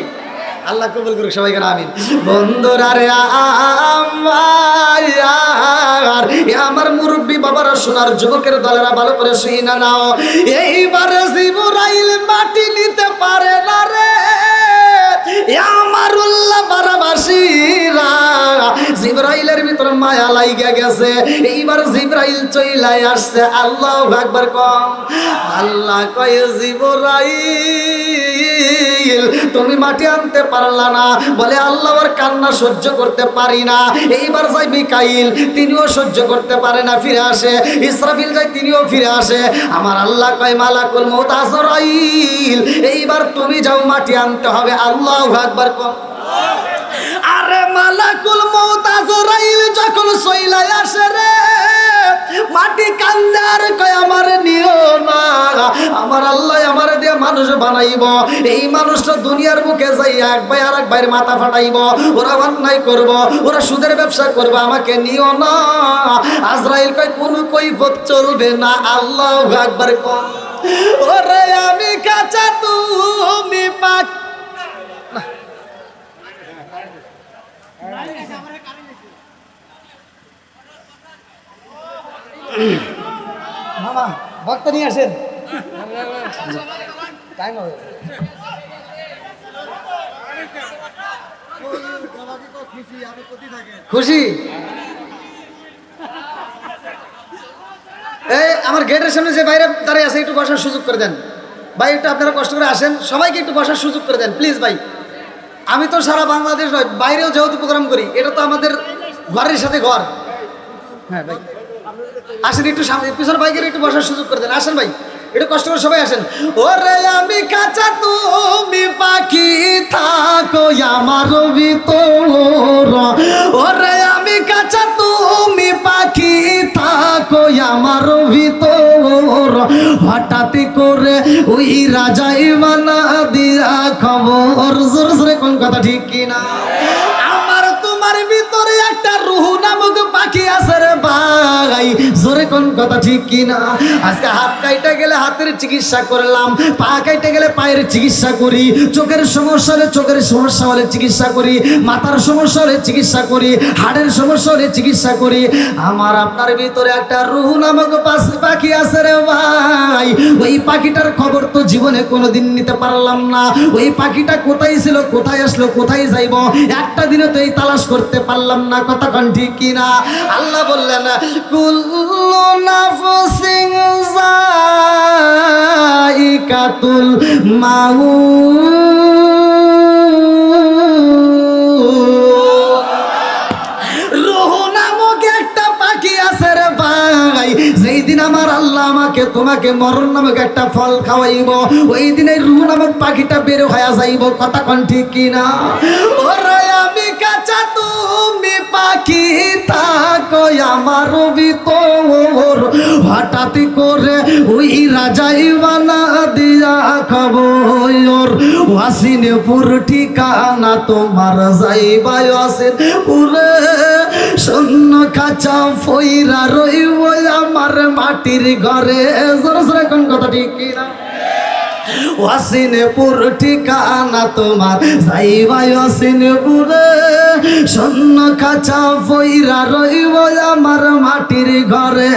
আল্লাহ কবুল করুক সবাইকে, আমিন। বন্ধুরা রে আমার মুরব্বী বাবারা, সোনার যুবকের দলেরা ভালো করে শুই না নাও, এইবার জিবরাইল মাটি নিতে পারে না রে আমার উল্লাহ বারাবাসীরা। জিবরাইলের ভিতর মায়া লাইগা গেছে, এইবার জিবরাইল চইলাই আসছে। আল্লাহু আকবার কম। আল্লাহ কয় জিবরাইল তুমি মাটি আনতে পারলা না, বলে আল্লাহর কান্না সহ্য করতে পারি না। এইবার যাই মিকাইল, তিনিও সহ্য করতে পারে না, ফিরে আসে। ইসরাফিল যাই, তিনিও ফিরে আসে। আমার আল্লাহ কয় মালাকুল মউত আজরাইল এইবার তুমি যাও, মাটি আনতে হবে। আল্লাহু আকবার কম। আরে মালাকুল মউত আজরাইল যখন সইলাই আসে রে, মাটি কান্দে আর কয় আমার নিও না, আমার আল্লাহ আমার দিয়ে মানুষ বানাইব, এই মানুষটা দুনিয়ার মুখে যাই এক ভাই আর এক ভাইয়ের মাথা ফাটাইব, ওরা অন্যায় করব, ওরা সুদের ব্যবসা করবে, আমাকে নিও না। আজরাইল কয় কোনো কৈফত চলবে না। আল্লাহু আকবার কম। ওরে আমি কাঁচা তুমি পাক। মামা ভক্ত নিয়ে আসেন, টাইম হবে। খুশি? এই আমার গেটের সামনে যে বাইরে দাঁড়িয়ে আছে, একটু বসার সুযোগ করে দেন ভাই। একটু আপনারা কষ্ট করে আসেন, সবাইকে একটু বসার সুযোগ করে দেন প্লিজ ভাই। আমি তো সারা বাংলাদেশ নয়, বাইরেও যেহেতু প্রোগ্রাম করি, এটা তো আমাদের ঘরের সাথে ঘর। হ্যাঁ ভাই আসেন, একটু সামনে পিছনে বাইকের একটু বসার সুযোগ করে দেন। আসেন ভাই, একটু কষ্ট করে সবাই আসেন। ওরে আমি কাঁচা তুমি পাখি থাকো আমার ভিতর, ওরে আমি কাঁচা তুমি পাখি থাকো আমার ভিতর, হঠাৎ করে ওই রাজাই মানা দিয়া খবর। জোরে জোরে কোন কথা ঠিক কিনা? আমার তোমার ভিতরে একটা রুহ নামক পাখি আছে রে ভাই। জোরে কোন কথা ঠিক কিনা? আজকে হাত কাইটা গেলে হাতের চিকিৎসা করলাম, পা কাইটা গেলে পায়ের চিকিৎসা করি, চোখের সমস্যা হলে চোখের সমস্যা হলে চিকিৎসা করি, মাথার সমস্যা হলে চিকিৎসা করি, হাড়ের সমস্যা হলে চিকিৎসা করি। আমার আপনার ভিতরে একটা রুহ নামক পাখি আছে রে ভাই। ওই পাখিটার খবর তো জীবনে কোনোদিন নিতে পারলাম না। ওই পাখিটা কোথায় ছিল, কোথায় আসলো, কোথায় যাইব, একটা দিনে তো এই তালাশ করতে পারলাম না। কথা কোন ঠিক কিনা? আল্লাহ বললেন কুল্লু নাফসিন যায়িকাতুল মাউত। রূহ নামক একটা পাখি আছে রে ভাই, যেই দিন আমার আল্লাহ আমাকে তোমাকে মরণ নামক একটা ফল খাওয়াইব, ওই দিনে রূহ নামক পাখিটা বের হয়ে যাইব। কথা কোন ঠিক কিনা? ওরে আমি কাঁচা তুমি পাখি থাকো আমার ভিতর, হঠাৎ করে ওই রাজাই বানা দিয়া খবর। ওয়াসিনপুর ঠিকানা তোমার যাইবা ওয়াসিনপুরে, শূন্য কাঁচা ফইরা রইব আমার মাটির ঘরে। জোরে জোরে কোন কথা ঠিক কিনা? ওয়াসিনপুর ঠিকানা তোমার যাইবা ওয়াসিনপুরে, শূন্য কাঁচা ফইরা রইব আমার মাটির ঘরে।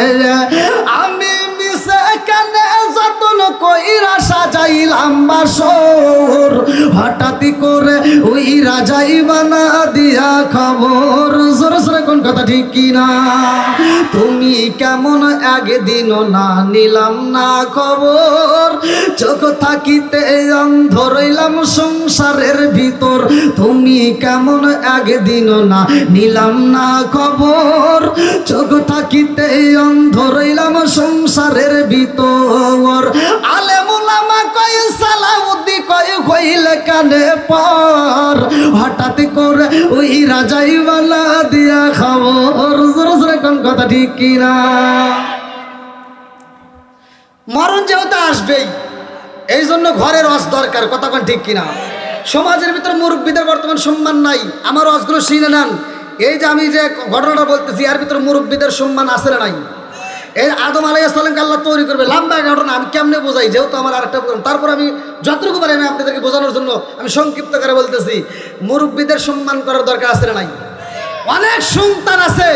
আমি মিশে কানে যতন কইরা সাজাইলাম বাসর, হঠাৎ করে ওই রাজাই বানা দিয়া খবর। জোরে জোরে কোন কথা ঠিক কিনা? তুমি কেমন একদিন না নিলাম না খবর, চোখ থাকিতে অন্ধ রইলাম সংসারের ভিতর। তুমি কেমন একদিন না নিলাম না খবর, চোখ থাকিতে অন্ধ রইলাম সংসারের ভিতর। আলেমুলামা কয় সালাউদ্দি কয় হইলে কানে পর, হঠাৎ করে ওই রাজাই বালা দিয়া খবর। জোরে জোরে কোন কথা ঠিক কিনা? মরণ যেহেতু আসবেই, এই জন্য ঘরের রস দরকার। কথা কোন ঠিক কিনা? সমাজের ভিতরে মুরব্বীদের বর্তমান সম্মান নাই। আমার রসগুলো শুনে নেন। এই যে আমি যে ঘটনাটা বলতেছি, এর ভিতরে মুরব্বীদের সম্মান আছে না নাই? এই আদম আলাইহিস সালামকে আল্লাহ তৈরি করবে, লম্বা ঘটনা, আমি কেমনে বোঝাই, যেহেতু আমার আরেকটা প্রোগ্রাম। তারপর আমি যতটুকু পারি আমি আপনাদেরকে বোঝানোর জন্য আমি সংক্ষিপ্ত করে বলতেছি, মুরব্বীদের সম্মান করার দরকার আছে না নাই? অনেক সন্তান আছে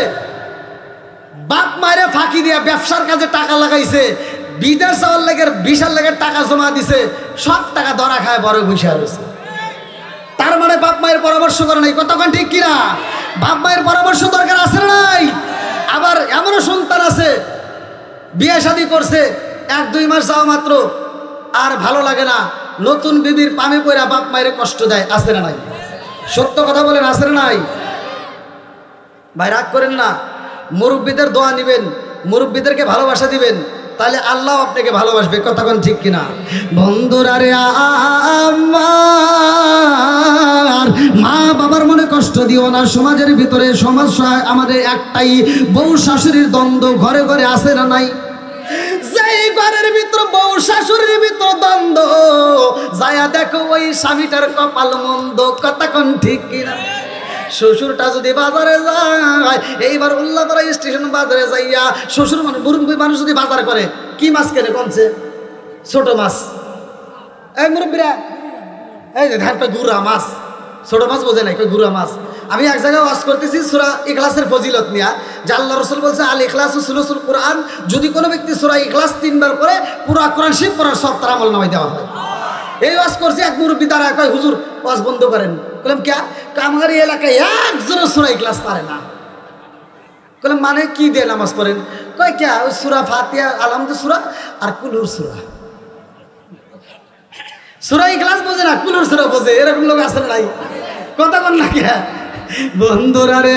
বাপ মায়ের ফাঁকি দিয়া ব্যবসার কাজে টাকা লাগাইছে, বিদেশ যাওয়ার লেগে বিশাল লেগে টাকা জমা দিছে, সব টাকা ধরা খায় বড় বসে রয়েছে। তার মানে বাপ মায়ের পরামর্শ করে নাই। কতক্ষণ ঠিক কিনা? বাপ মায়ের পরামর্শ দরকার আছে না নাই? আবার এমনও সন্তান আছে বিয়ে শাদী করছে, 1-2 মাস যাওয়া মাত্র আর ভালো লাগে না, নতুন বিবির পামে পড়া বাপ মায়ের কষ্ট দেয়। আছে না নাই? সত্য কথা বলেন, আছে না নাই? ভাই রাগ করেন না, মুরব্বীদের দোয়া নিবেন, মুরব্বীদেরকে ভালোবাসা দিবেন, তাহলে আল্লাহ আপনাকে ভালোবাসবে। কতক্ষণ ঠিক কিনা? বন্ধুরা রে, আমার মা বাবার মনে কষ্ট দিও না। সমাজের ভিতরে সমস্যা আমাদের একটাই, বউ শাশুড়ির দ্বন্দ্ব ঘরে ঘরে আছে না নাই? যেই ঘরের ভিতর বউ শাশুড়ির ভিতর দ্বন্দ্ব, যায়া দেখো ওই স্বামীটার কপাল মন্দ। কতক্ষণ ঠিক কিনা? শ্বশুরটা যদি বাজারে যায়, এইবার উল্লাপাড়া স্টেশন বাজারে যাইয়া শ্বশুর মানে মুরব্বী মানুষ যদি বাজার করে, কি মাছ কেনে কমছে? ছোট মাছ। এই মুরব্বীরা, এই যে ধান গুড়া মাছ, ছোট মাছ বোঝে নাই, গুড়া মাছ। আমি এক জায়গায় ওয়াজ করতেছি সূরা ইখলাসের ফজিলত নিয়া, যে আল্লাহ রাসূল বলছে আল ইখলাসু সুলুসুল কোরআন, যদি কোনো ব্যক্তি সূরা ইখলাস 3 বার পড়ে পুরো কোরআন শরীফ পড়ার সব তার আমল নামায় দেওয়া হয়। এই ওয়াজ করছে, এক মুরব্বী দাঁড়ায় কয়, হুজুর ওয়াজ বন্ধ করেন। বললাম ক্যা? আমার এই এলাকায় একজনও সূরা ইখলাস পারে না। বললাম মানে কি দিয়ে নামাজ পড়েন? কয় ক্যা? ওই সূরা ফাতিহা, আলহামদুলিল্লাহ সূরা আর কুলুর সূরা। সূরা ইখলাস বোঝে না, কুলুর সূরা বোঝে। এরকম লোক আছে নাই? কথা বল না ক্যা? বন্ধুরা রে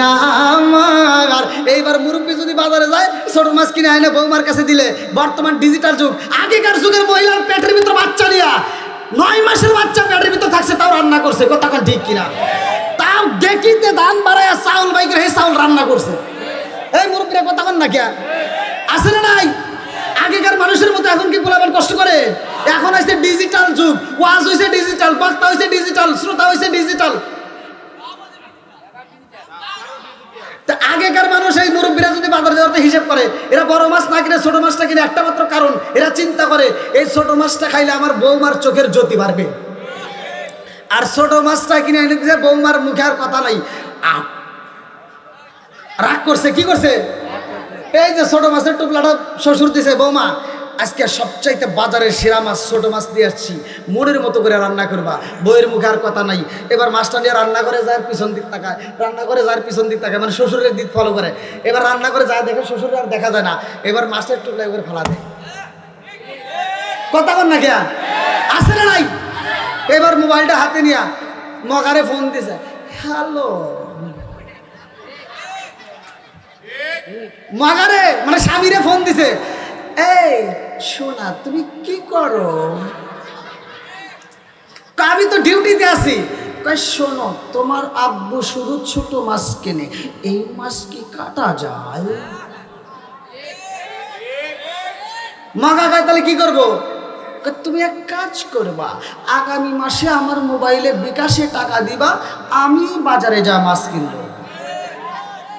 আমার, এইবার মুরব্বী যদি বাজারে যায়, ছোট মাছ কিনে আইনে বৌমার কাছে দিলে, বর্তমান ডিজিটাল যুগ, আগেকার যুগের মহিলার পেটের ভিতর বাচ্চা নিয়া 9 মাসের বাচ্চা পেটের ভিতর থাকছে, তাও রান্না করছে। কতক্ষণ ঠিক কিনা? তাও দেখিতে ধান বাড়ায় চাউল বাই করে চাউল রান্না করছে। এই মুরব্বীরা কতক্ষণ না ক্যা? আছে না নাই? আগেকার মানুষের মতো এখন কি বলাবেন কষ্ট করে? এখন হয়েছে ডিজিটাল যুগ, ওয়াজ হয়েছে ডিজিটাল, বক্তা হয়েছে ডিজিটাল, শ্রোতা হয়েছে ডিজিটাল। আগেকার মানুষ এই মুরব্বীরা যদি বাজারে যাওয়ার হিসেব করে, এরা বড় মাছ না কিনে ছোট মাছটা কিনে, একটা মাত্র কারণ, এরা চিন্তা করে এই ছোট মাছটা খাইলে আমার বৌমার চোখের জ্যোতি বাড়বে। আর ছোট মাছটা কিনে এনে দিচ্ছে, বৌমার মুখে আর কথা নাই, রাগ করছে। কি করছে? এই যে ছোট মাছের টুকলাটা শ্বশুর দিছে, বৌমা আজকে সবচাইতে বাজারের সেরা মাছ ছোট মাছ দিয়ে আসছি, মনের মতো করে রান্না করবা। বইয়ের মুখে আর কথা নাই। এবার মাছটা নিয়ে রান্না করে যায়, পিছন দিক তাকায়, রান্না করে যায়, পিছন দিক তাকায়, মানে শ্বশুরের দিক ফলো করে। এবার রান্না করে যায়, দেখে শ্বশুরের আর দেখা যায় না, এবার মাছটা টুকলা করে ফেলা দেয়। কথা বল না কেয়া? আসে না নাই? এবার মোবাইলটা হাতে নিয়া মগারে ফোন দিছে, হ্যালো মগারে, মানে স্বামীরে ফোন দিছে, এই শোনা তুমি কি করো? আমি তো ডিউটিতে আছি। কয় শোনো, তোমার আব্বু শুধু ছোট মাছ কেনে, এই মাছ কি কাটা যায়? মগা কয় তাহলে কি করবো? তুমি এক কাজ করবা, আগামী মাসে আমার মোবাইলে বিকাশে টাকা দিবা, আমি বাজারে যা মাছ কিনবো।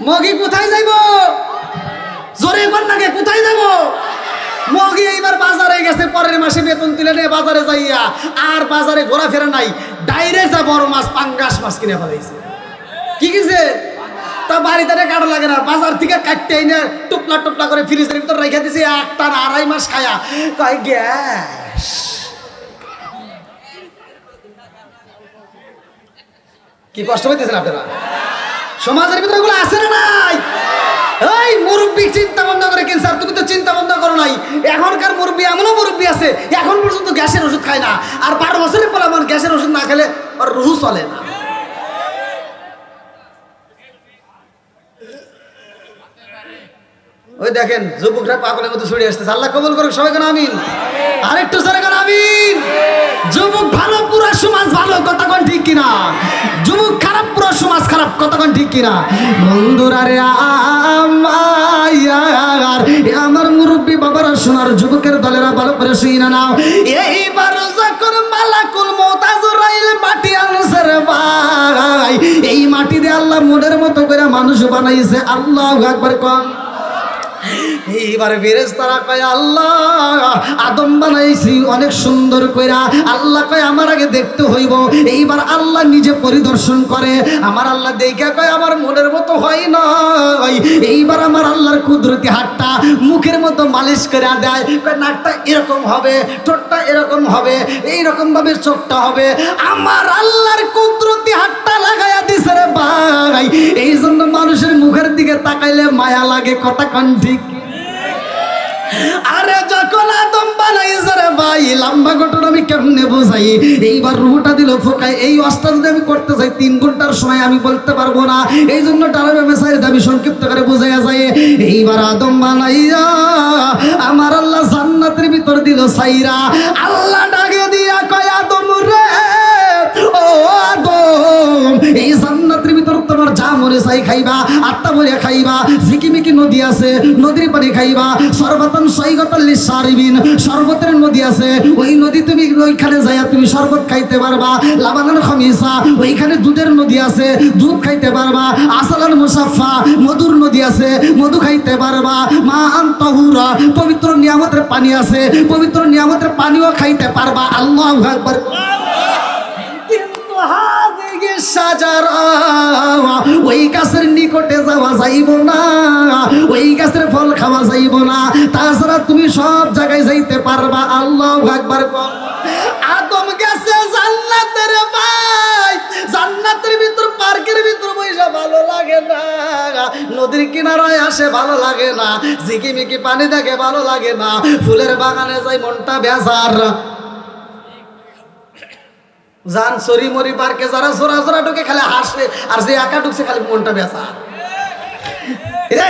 মগি কোথায় যাইব? জোরে বল নাকি, কোথায় যাব? মগি এইবার বাজারে গেছে, পরের মাসে বেতন তুলে নিয়ে বাজারে যাইয়া আর বাজারে ঘোরাফেরা নাই, ডাইরেক্ট যা বড় মাছ পাঙ্গাস মাছ কিনে ফেলাইছে। কি কিছে? তা বাড়িতে কাটা লাগে না, বাজার থেকে কাটতে এনে টুকলা টুকলা করে ফ্রিজের ভিতর রেখে দিছে, 1-2.5 মাস খায়া। কয় গ্যাস। কি কষ্ট হইতেছেন আপনারা? সমাজের ভিতরে ওগুলো আছে না নাই? এই মুরব্বী চিন্তা বন্ধ করে কিনছে, আর তুমি তো চিন্তা বন্ধ করো নাই। এখনকার মুরব্বী এমনও মুরব্বী আছে এখন পর্যন্ত গ্যাসের ওষুধ খায় না, আর 12 বছরের পর আমার গ্যাসের ওষুধ না খেলে আর রুহু চলে না। ওই দেখেন যুবকরা পাগলের মতো ছড়িয়ে আসতেছে। আল্লাহ কবুল করুক সবাই, কেন আমিন। আরেকটু জোরে কেন আমিন। যুবক ভালো পুরো সমাজ ভালো, কথা কোন ঠিক কিনা? যুবক খারাপ পুরো সমাজ খারাপ, কথা কোন ঠিক কিনা? বন্ধুরা রে আমার মুরব্বী বাবারা, সোনার যুবকের দলেরা ভালো করে শুনে নাও। এইবার যখন মালাকুল মউত আজরাইল মাটি আনছে রে ভাই, এই মাটি দিয়ে আল্লাহ মনের মতো করে মানুষ বানাইছে। আল্লাহু আকবার কোন। এইবার ফেরেশতারা কয় আল্লাহ আদম বানাইছি অনেক সুন্দর কইরা। আল্লাহ কয় আমার আগে দেখতে হইব। এইবার আল্লাহ নিজে পরিদর্শন করে। আমার আল্লাহ দেখে কয় আমার মনের মতো হয় নাই। এইবার আমার আল্লাহর কুদরতি হাতটা মুখের মতো মালিশ করে দেয়। কয় নাকটা এরকম হবে, ঠোঁটটা এরকম হবে, এইরকম ভাবে চোখটা হবে। আমার আল্লাহর কুদরতি হাতটা লাগাইয়া দিছে রে ভাই। এই জন্য মানুষের মুখের দিকে তাকাইলে মায়া লাগে, কথা কান ঠিক। আরে যখন আদম বানাইছে রে ভাই, লম্বা ঘটনা আমি কেমনে বোঝাই। এইবার রুহটা দিল ফোকায়। এই অস্ত্র যদি আমি করতে চাই 3 ঘন্টার সময় আমি বলতে পারবো না। এই জন্য ডালাবে মেসাইল আমি সংক্ষিপ্ত করে বোঝাইয়া যায়। এইবার আদম বানাইয়া আমার আল্লাহ জান্নাতের ভিতর দিল সাইরা। আল্লাহ ডাকে দিয়া কয় আদম রে, ও আদম, এই জান্নাতের ভিতর তোমার যা মনে চাই খাইবা, আত্মা ভরে খাইবা। ঝিকিমিকি নদী আছে, নদীর পানি খাইবা। সর্বতন সৈগতন লিসারিবিন, শরবতের নদী আছে, ওই নদী তুমি ওইখানে যাইয়া তুমি শরবত খাইতে পারবা। লাবানান খামিসা, ওইখানে দুধের নদী আছে, দুধ খাইতে পারবা। আসালান মুসাফা, মধুর নদী আছে, মধু খাইতে পারবা। মা আন তাহুরা, পবিত্র নিয়ামতের পানি আছে, পবিত্র নিয়ামতের পানিও খাইতে পারবা। আল্লাহু আকবার। ওই গাছের নিকটে যাওয়া যাইব না, ওই গাছের ফল খাওয়া যাইব না, তাছাড়া তুমি সব জায়গায় যাইতে পারবা। আল্লাহু আকবার। আদম গেছে জান্নাতের ভাই, জান্নাতের ভিতর পার্কের ভিতর বইসা ভালো লাগে না, নদীর কিনারায় আসে ভালো লাগে না, ঝিকিমিকি পানি দেখে ভালো লাগে না, ফুলের বাগানে যাই মনটা বেজার। জান সরি মরি পার্কে যারা জোরা জোরা ঢুকে খালি হাসে, আর যে একা ঢুকছে খালি মনটা বেজা।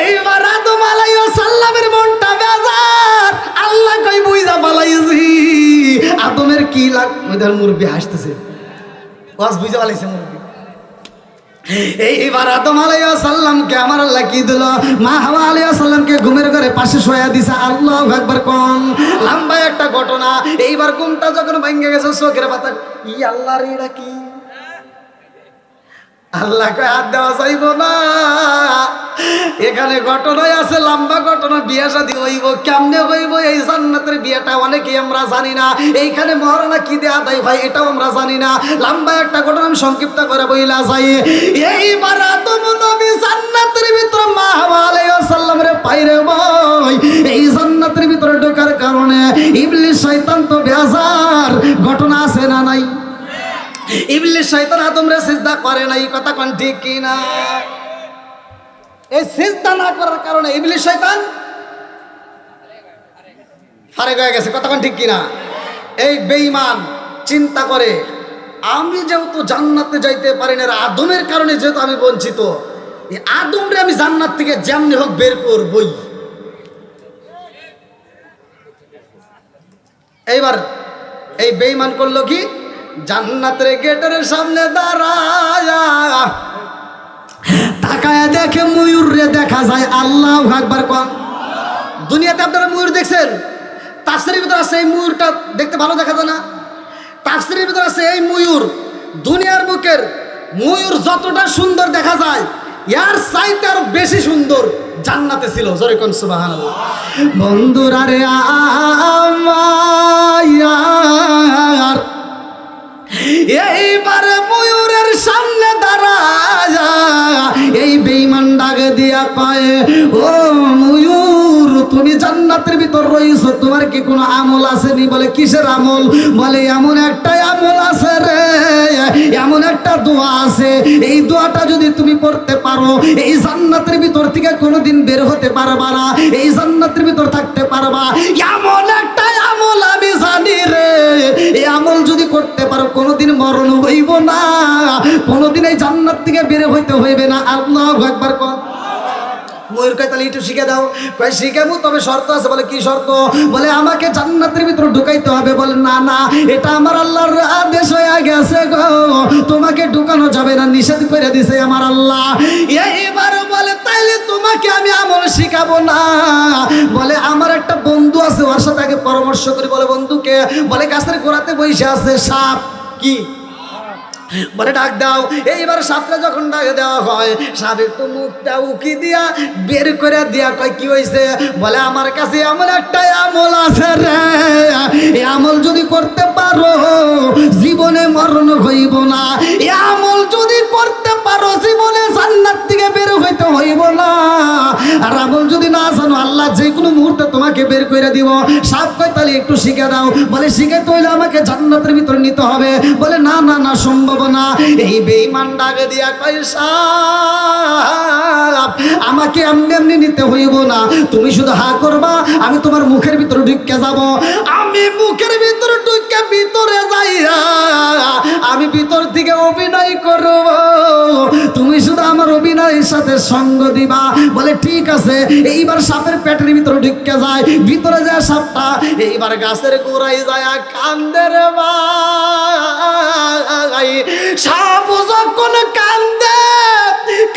এইবার আদম আলাইহিস সালামের মনটা বেজার। আল্লাহ কই বুইজা বালাইছি আদমের কি লাগ। ওইদার মুরব্বি হাসতেছে, ওয়াজ বুইজা বালাইছে মুরব্বি। এইবার আদম আলাইহিস সালামকে আমার আল্লাহ কি দিল, মা হাওয়া আলাইহিস সালামকে ঘুমের ঘরে পাশে শোয়া দিছে। আল্লাহু আকবার কোন। লম্বা একটা ঘটনা। এইবার ঘুমটা যখন ভেঙে গেছে, চোখের পাতা ই আল্লাহর এটা কি। আল্লাহ কয় হাত দেওয়া যাইব না। এখানে ঘটনাই আছে, লম্বা ঘটনা। বিয়ে শাদী হইব কেমনে হইব, এই জান্নাতের বিয়েটা অনেকেই আমরা জানি না। এইখানে মহারণা কি দেয়া দেয় ভাই, এটাও আমরা জানি না। লম্বা একটা ঘটনা আমি সংক্ষিপ্ত করে বইলা যাই। এইবার আদম নবী জান্নাতের ভিতরে মা হাওয়া আলাইহিস সালামের পাইরে ভাই, এই জান্নাতের ভিতরে ঢোকার কারণে ইবলিস শয়তান তো বেজার। ঘটনা আছে না নাই? ইবলিস শয়তান আদমরে সিজদা করে নাই, কথা কোন ঠিক কি না? এই সিজদা না করার কারণে ইবলিস শয়তান ফারেক হয়ে গেছে, কথা কোন ঠিক কি না? এই বেঈমান চিন্তা করে আমি যেহেতু জান্নাতে যাইতে পারি না, আদমের কারণে যেহেতু আমি বঞ্চিত, এই আদমরে আমি জান্নাত থেকে যেমনি হোক বের করবই। এইবার এই বেঈমান করলো কি, জান্নাতের গেটের সামনে দাঁড়ায়া তাকায়া দেখে ময়ূর রে দেখা যায়। আল্লাহু আকবার কোন। দুনিয়াতে আপনারা ময়ূর দেখছেন? তাফসীরের ভিতর আছে এই ময়ূরটা দেখতে ভালো দেখা যায় না? তাফসীরের ভিতর আছে এই ময়ূর দুনিয়ার বুকের ময়ূর যতটা সুন্দর দেখা যায়, এর চাইতে আরো বেশি সুন্দর জান্নাতে ছিল। জোরে কোন সুবহানাল্লাহ। বন্ধুরা রে আমার, এইবারে ময়ূরের সামনে দাঁড়ায় এই বেঈমান ডাকে দিয়া পায়, ও ময়ূর তুমি জান্নাতের ভিতর রইছো, তোমার কি কোনো আমল আসেনি? বলে কিসের আমল? বলে এমন একটা আমল আছে রে এমন একটা দোয়া আছে, এই দোয়াটা যদি তুমি পড়তে পারো এই জান্নাতের ভিতর থেকে কোনোদিন বের হতে পারবা না, এই জান্নাতের ভিতর থাকতে পারবা। এমন একটা আমল আমি জানি রে, এই আমল যদি করতে পারো কোনোদিন মরণ হইব না, কোনোদিন এই জান্নাত থেকে বের হইতে হইবে না। আল্লাহু আকবার কর। ময়ূর কয় তাহলে একটু শিখে দাও। কয় শিখাবো, তবে শর্ত আছে। বলে কি শর্ত? বলে আমাকে জান্নাতের ভিতরে ঢুকাইতে হবে। বলে না না, এটা আমার আল্লাহর আদেশ হয়ে গেছে গো, তোমাকে ঢুকানো যাবে না, নিষেধ করে দিছে আমার আল্লাহ। এইবার বলে তাইলে তোমাকে আমি আমল শিখাবো না। বলে আমার একটা বন্ধু আছে, ওর সাথে আগে পরামর্শ করি। বলে বন্ধুকে? বলে গাছের গোড়াতে বসে আছে সাপ। কি বলে? ডাক দাও। এইবার সাপটা যখন ডাক দেওয়া হয়, সাপ একটু মুখটা উকি দিয়া বের করে দিয়া কয় কি হয়েছে? বলে আমার কাছে এমন একটা আমল আছে রে, এই আমল যদি করতে পারো জীবনে মরণ হইব না, এই আমল যদি করতে পারো জীবনে জান্নাত থেকে বের হইতে হইব না। আর আমল যদি না জানো আল্লাহ যে কোনো মুহূর্তে তোমাকে বের করে দিব। সাপ কয় তাহলে একটু শিখে দাও। বলে শিখাইতে হইলে আমাকে জান্নাতের ভিতর নিতে হবে। বলে না না না, সম্ভব না। এই বেঈমান ডাক দিয়া কয় সাপ আমাকে এমনি এমনি নিতে হইব না, তুমি শুধু হা করবা, আমি তোমার মুখের ভিতরে ঢুকে যাব। আমি মুখের ভিতরে ঢুকে ভিতরে যাইয়া আমি ভিতর থেকে অভিনয় করব, তুমি শুধু আমার অভিনয়ের সাথে সঙ্গ দিবা। বলে ঠিক আছে। এইবার সাপের পেটের ভিতরে ঢুকে যায়, ভিতরে যায় সাপটা। এইবার গাছের গোড়ায় যায় কান্দে রে ভাই। সাপ যখন কান্দে,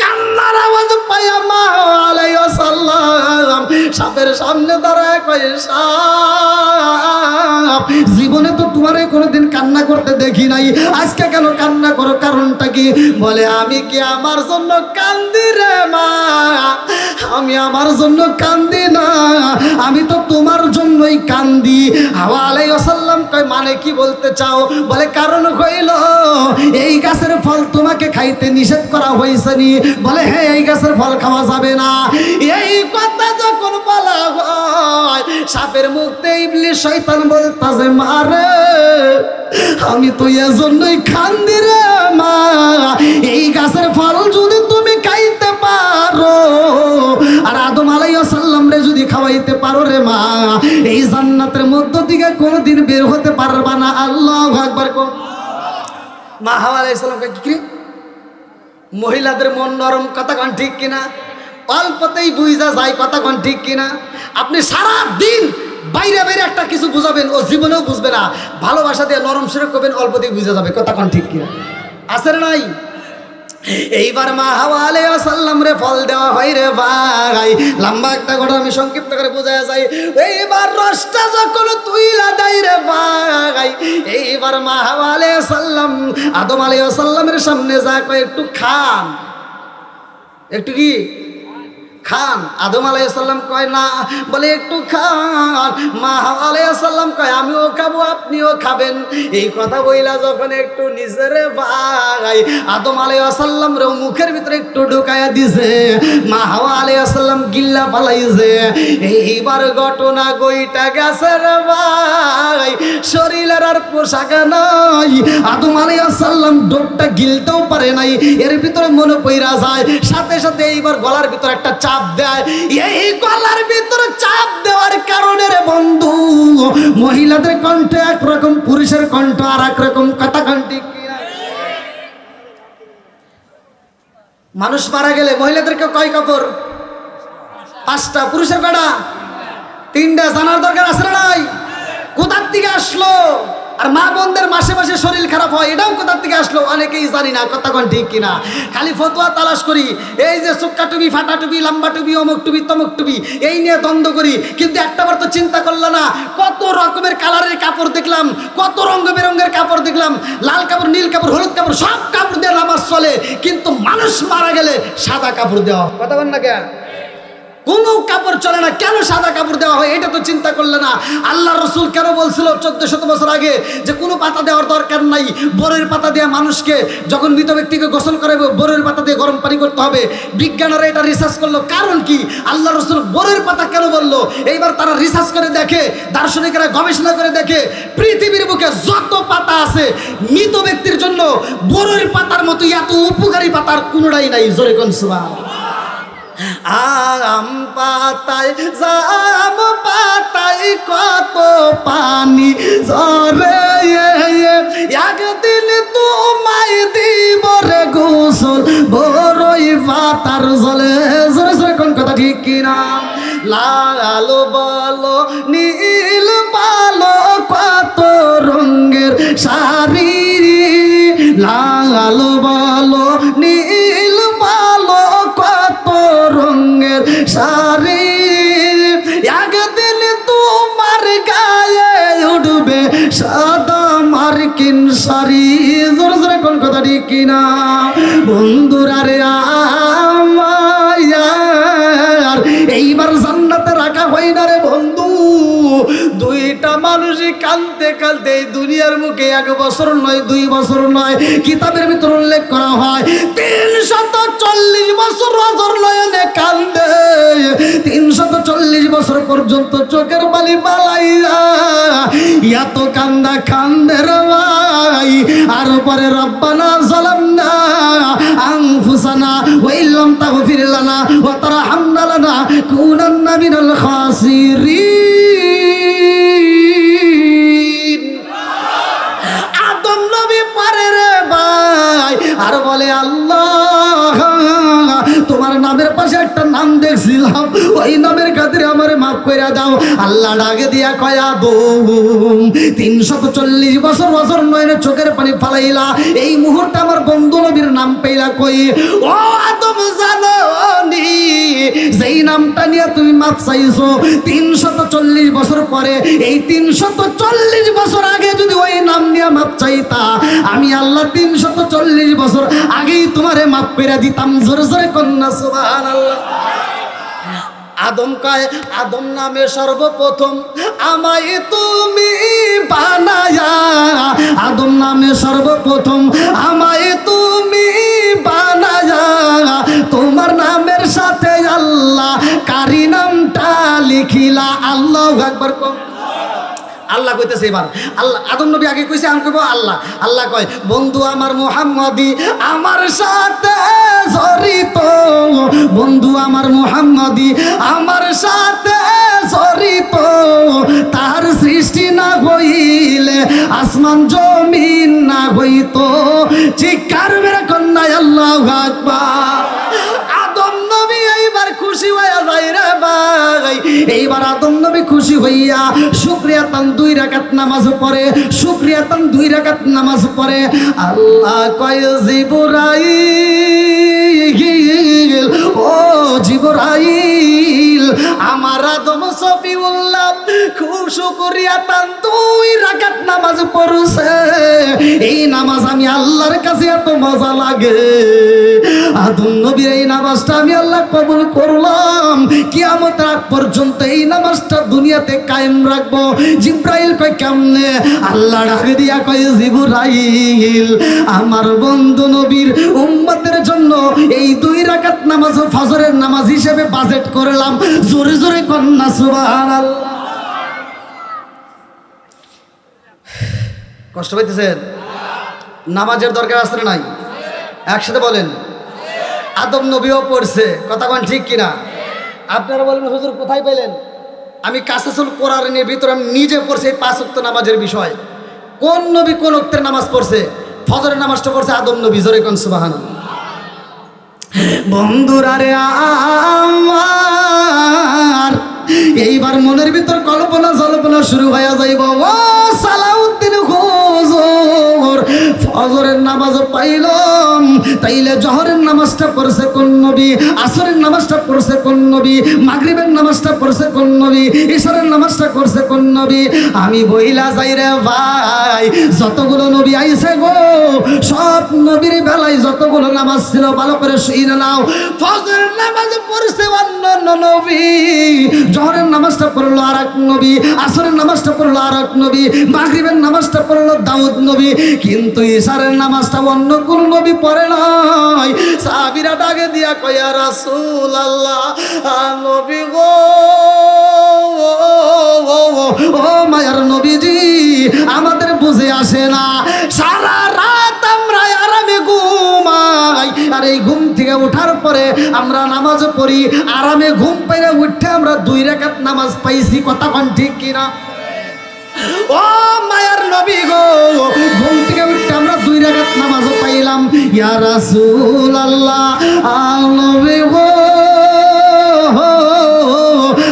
কান্নার আওয়াজ পাইয়া মা আলাইহিস সালাম সাপের সামনে দাঁড়ায় কয় সাপ জীবনে তো তোমারে কোনোদিন কান্না করতে দেখি নাই, আজকে কেন কান্না করো? কারণটা কি? বলে আমি কি আমার জন্য কান্দি রে মা? আমি আমার জন্য কান্দি না, আমি তো তোমার জন্যই কান্দি। হাওয়া আলাইহিস সালাম কয় মানে কি বলতে চাও? বলে কারণ হইল এই গাছের ফল তোমাকে খাইতে নিষেধ করা হয়েছে নি। বলে হ্যাঁ, এই গাছের ফল খাওয়া যাবে না। এই কথা যখন বলা হয়, সাপের মুখতে ইবলিস শয়তান বলতাছে মারে আমি তো এজন্যই কান্দি রে মা, এই গাছের ফল যদি তুমি খাইতে পারো আর আদম আলাইহিস সালাম রে যদি খাওয়াইতে পারো রে মা, এই জান্নাতের মধ্য থেকে কোনোদিন বের হতে পারবা না। আল্লাহু আকবার কর। মা হাওয়া আলাইহিস সালামকে কি মহিলাদের মন নরম, কথা কোন ঠিক কিনা? অল্পতেই বুঝা যায়, কথা কোন ঠিক কিনা? আপনি সারা দিন বাইরে বাইরে একটা কিছু বুঝাবেন, ও জীবনেও বুঝবে না। ভালোবাসা দিয়ে নরম সুরে করবেন, অল্পতেই বুঝা যাবে, কথা কোন ঠিক কিনা? আছে না নাই? এইবার মা হাওয়া আলাইহিস সালাম রে ফল দেওয়া হয় রে ভাই। লম্বা একটা ঘটনা আমি সংক্ষিপ্ত করে বোঝায় যাই। এইবার রসটা যখন তুইলা দেয় রে ভাই, এইবার মা হাওয়া আলাইহিস সালাম আদম আলাইহিস সালামের সামনে যা কয় একটু খান, একটু কি খান। আদম আলাইহিস সালাম কয় না। বলে একটু খান। মা হাওয়া আলাইহিস সালাম কয় আমিও খাবো, আপনিও খাবেন। এই কথা বইলা যখন একটু নিজের ভাই আদম আলাইহিস সালাম রে মুখের ভিতরে একটু ঢুকায়া দিছে, মা হাওয়া আলাইহিস সালাম গিল্লা ফালাইছে। এইবার ঘটনা গইটা গেছে রে ভাই, শরীরের আর পোশাক নাই। আদম আলাইহিস সালাম ডোরটা গিলতেও পারে নাই, এর ভিতরে মনে পইরা যায়। সাথে সাথে এইবার গলার ভিতরে একটা চাপ দেয়। এই গলার ভিতরে চাপ দেওয়ার কারণে রে বন্ধু, মহিলাদের কণ্ঠ একরকম, পুরুষের কণ্ঠ আর একরকম, কথা কণ্ঠে। মানুষ মারা গেলে মহিলাদেরকে কয় কাপড়? 5টা। পুরুষের কয়টা? 3টা। জানার দরকার আছে না নাই? কোথার থেকে আসলো? আর মা বোনদের মাসে মাসে শরীর খারাপ হয়, এটাও কোথার থেকে আসলো অনেকেই জানি না, কথা কোন ঠিক কিনা? খালি ফতোয়া তালাশ করি, এই যে চোক্কা টুপি, ফাটা টুপি, লম্বা টুপি, অমুক টুপি, তমুক টুপি, এই নিয়ে দ্বন্দ্ব করি। কিন্তু একটাবার তো চিন্তা করলো না, কত রকমের কালারের কাপড় দেখলাম, কত রঙ বেরঙের কাপড় দেখলাম, লাল কাপড়, নীল কাপড়, হলুদ কাপড়, সব কাপড় দিয়ে নামাজ চলে। কিন্তু মানুষ মারা গেলে সাদা কাপড় দেওয়া, কথা বল না কে? কোনো কাপড় চলে না, কেন সাদা কাপড় দেওয়া হয় এটা তো চিন্তা করলে না। আল্লাহ রসুল কেন বলছিল 1400 বছর আগে যে কোনো পাতা দেওয়ার দরকার নাই, বরের পাতা দেওয়া মানুষকে যখন মৃত ব্যক্তিকে গোসল করাবে বরের পাতা দিয়ে গরম পানি করতে হবে। বিজ্ঞানীরা এটা রিসার্চ করলো, কারণ কি আল্লাহ রসুল বরের পাতা কেন বললো? এইবার তারা রিসার্চ করে দেখে, দার্শনিকরা গবেষণা করে দেখে পৃথিবীর বুকে যত পাতা আছে মৃত ব্যক্তির জন্য বরের পাতার মতো এত উপকারী পাতার কোনোটাই নাই। জোরে কোন সুবহানাল্লাহ। আম পাতায় জাম পাতায় কত পানি ঝরে, একদিন তোমায় দিব রে গোসল বড়ই পাতার জলে। জোরে জোরে কোন কথা ঠিক কিনা? লাল বলো নীল পালো কত রঙের শাড়ি, লাল বলো নীল পালো কত রঙের শাড়ি, একদিন তোমার গায়ে উঠবে সাদা মার্কিন শাড়ি। জোরে জোরে কোন কথা ঠিক কিনা? বন্ধুরা রে আমার এইবার জান্নাতে রাখা হয় না রে বন্ধু। দুইটা মানুষই কাঁদতে কাঁদতে এই দুনিয়ার মুখে 1 বছর নয় 2 বছর নয়, কিতাবের ভিতর উল্লেখ করা হয় 340 বছর নজর নয়নে কান্দে, 340 বছর পর্যন্ত চোখের পানি পালাইয়া এত কান্দা কান্দে রে ভাই। আর পরে রব্বানা যালামনা আনফুসানা ওয়া ইল্লাম তাগফির লানা ওয়া তারহামনা লানাকুনান্না মিনাল খাসিরিন। আদম নবী পারে রে ভাই, আর বলে আল্লাহ তোমার নামের পাশে একটা নাম দেখছিলাম, ওই নামের খাতিরে আমারে মাফ করে দাও। আল্লাহ ডাকে দিয়া কয় আদম 340 বছর বছর নয়নে চোখের পানি ফালাইলা, এই মুহূর্তে আমার বন্ধু নবীর নাম পাইলা কই? ও আদম জানো নি যেই নামটা নিয়ে তুমি মাফ চাইছো 340 বছর পরে, এই 340 বছর আগে যদি ওই নাম নিয়ে মাফ চাইতা আমি আল্লাহ 340 বছর আগেই তোমারে মাফ করে দিতাম। জোরে জোরে কন্যা সুবহানাল্লাহ। আদম কয় আদম নামে সর্বপ্রথম আমায় তুমি বানায়া, আদম নামে সর্বপ্রথম আমায় তুমি বানায়া, তোমার নামের সাথে আল্লাহ কারি নামটা লিখিলা। আল্লাহু আকবার। আল্লাহ কইতেছে এবার, আল্লাহ আদম নবী আগে কইছে, আমি কইব আল্লাহ। আল্লাহ কয় বন্ধু আমার মুহাম্মদি আমার সাথে জড়িত, বন্ধু আমার মুহাম্মদি আমার সাথে জড়িত, তার সৃষ্টি না হইলে আসমান জমিন না হইতো। চিৎকার মেরে কন্যা আল্লাহু আকবার। আদম নবী এইবার খুশি হইয়া যায় রে ভাই। এইবার আদম নবী খুশি হইয়া শুকরিয়া তান 2 রাকাত নামাজ পড়ে, শুকরিয়া তান 2 রাকাত নামাজ পড়ে। আল্লাহ কয় জিবরাইল, ও জিবরাইল আমার আদম সফিউল্লাহ খুব শুকরিয়া তান 2 রাকাত নামাজ পড়ছে, এই নামাজ আমি আল্লাহর কাছে এত মজা লাগে। আদম নবীর এই নামাজটা আমি আল্লাহ কবুল করলাম, কিয়ামতের আগ পর্যন্ত এই নামাজটা দুনিয়াতে কায়েম রাখবো। জিবরাইল কয় কেমনে? আল্লাহ ডাকে দিয়া কয় জিবরাইল আমার বন্ধু নবীর উম্মতের জন্য এই 2 রাকাত নামাজ ফজরের নামাজ হিসেবে বাজেট করলাম। জোরে জোরে কন্যা সুবহানাল্লাহ। কষ্ট পাইতেছেন? নামাজের দরকার আছে না নাই? একসাথে বলেন। আদম নবীও পড়ছে, কথা কোন ঠিক কিনা? আপনারা বলেন হুজুর কোথায় পেলেন? আমি কাসাসুল কোরআনের ভিতরে আমি নিজে পড়ছি 5 ওয়াক্ত নামাজের বিষয়। কোন নবী কোন ওয়াক্তের নামাজ পড়ছে? ফজরের নামাজটা পড়ছে আদম নবী। জোরে কোন সুবহানাল্লাহ। বন্ধুরা রে আমার এইবার মনের ভিতর কল্পনা জল্পনা শুরু হয়ে যাইব। ও সালাউদ্দিন হুজুর ফজরের নামাজ পাইলাম, তাইলে জহরের নামাজটা পড়ছে কোন নবী? আসরের নামাজটা নামাজটা পড়ছে কোন নবী, মাগরিবের নামাজটা পড়ছে কোন নবী, ইশারের নামাজটা করছে কোন নবী। আমি বইলা যাই রে ভাই, যতগুলো নবী আইছে গো, সব নবীর বেলায় যতগুলো নামাজ ছিল ভালো করে শুনে নাও। ফজরের নামাজ পড়ছে অন্য নবী, জোহরের নামাজটা পড়লো আর এক নবী, আসরের নামাজটা পড়লো আর এক নবী, মাগরিবের নামাজটা পড়লো দাউদ নবী, কিন্তু ইশারের নামাজটা অন্য কোন নবী পড়ে নাই। সাহাবীরা ডাকে দিয়া কয় ইয়া রাসূলুল্লাহ, নবী গো, ও মায়ার নবীজি, আমাদের বুঝে আসে না, সারা রাত আমরা আরামে ঘুমাই, আর এই ঘুম থেকে ওঠার পরে আমরা নামাজ পড়ি, আরামে ঘুম পেয়ে উঠে আমরা 2 রাকাত নামাজ পাইছি। কথা কোন ঠিক কিনা? ও মায়ার নবী গো, ঘুম থেকে উঠে আমরা 2 রাকাত নামাজ পাইলাম। ইয়া রাসূলুল্লাহ, নবী গো,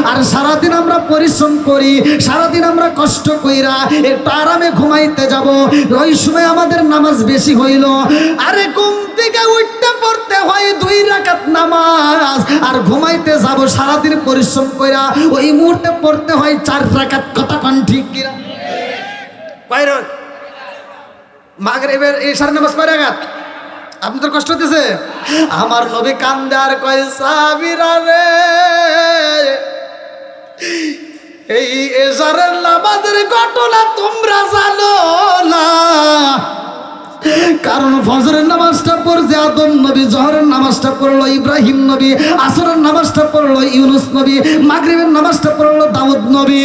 আর সারাদিন আমরা পরিশ্রম করি, সারাদিন আমরা কষ্ট কইরা একটু আরামে ঘুমাইতে যাব, ওই সময় আমাদের নামাজ বেশি হইল, আরে ঘুম থেকে উঠতে পড়তে হয় 2 রাকাত নামাজ, আর ঘুমাইতে যাব সারাদিন পরিশ্রম কইরা, ওই মুহূর্তে পড়তে হয় 4 রাকাত। কথা কোন ঠিক কিনা? বাইরে মাগরিবের ইশার নামাজ কয় রাকাত? আপনাদের কষ্ট হতেছে? আমার নবী কান্দে আর কয় সাহাবীরা রে, এই ইশারের নামাজের ঘটনা তোমরা জানো না, কারণ ফজরের নামাজটা পড়ছে আদম নবী, জোহরের নামাজটা পড়লো ইব্রাহিম নবী, আসরের নামাজটা পড়লো ইউনুস নবী, মাগরিবের নামাজটা পড়লো দাউদ নবী,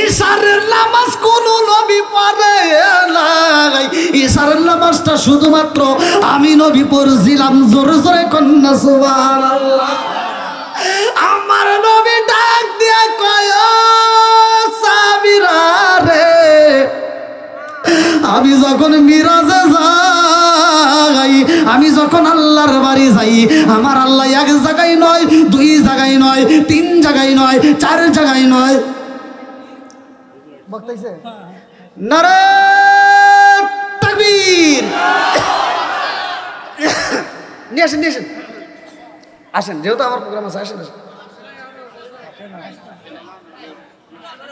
ইশারের নামাজ কোন নবী পড়ে নাই, ইশারের নামাজটা শুধুমাত্র আমি নবী পড়ছিলাম। জোরে জোরে কন্যা সুবহানাল্লাহ। আমার নবী ডাক দিয়া কয় ও সাহাবীরা রে, আমি যখন মিরাজে যাই, আমি যখন আল্লাহর বাড়ি যাই, আমার আল্লাহ 1 জায়গায় নয়, 2 জায়গায় নয়, 3 জায়গায় নয়, 4 জায়গায় নয়। বক্তাইছে নারে তাকবীর, নিয়ে আসেন, নিয়ে আসেন, আসেন, যেহেতু আমার প্রোগ্রাম আছে, আসেন আসেন।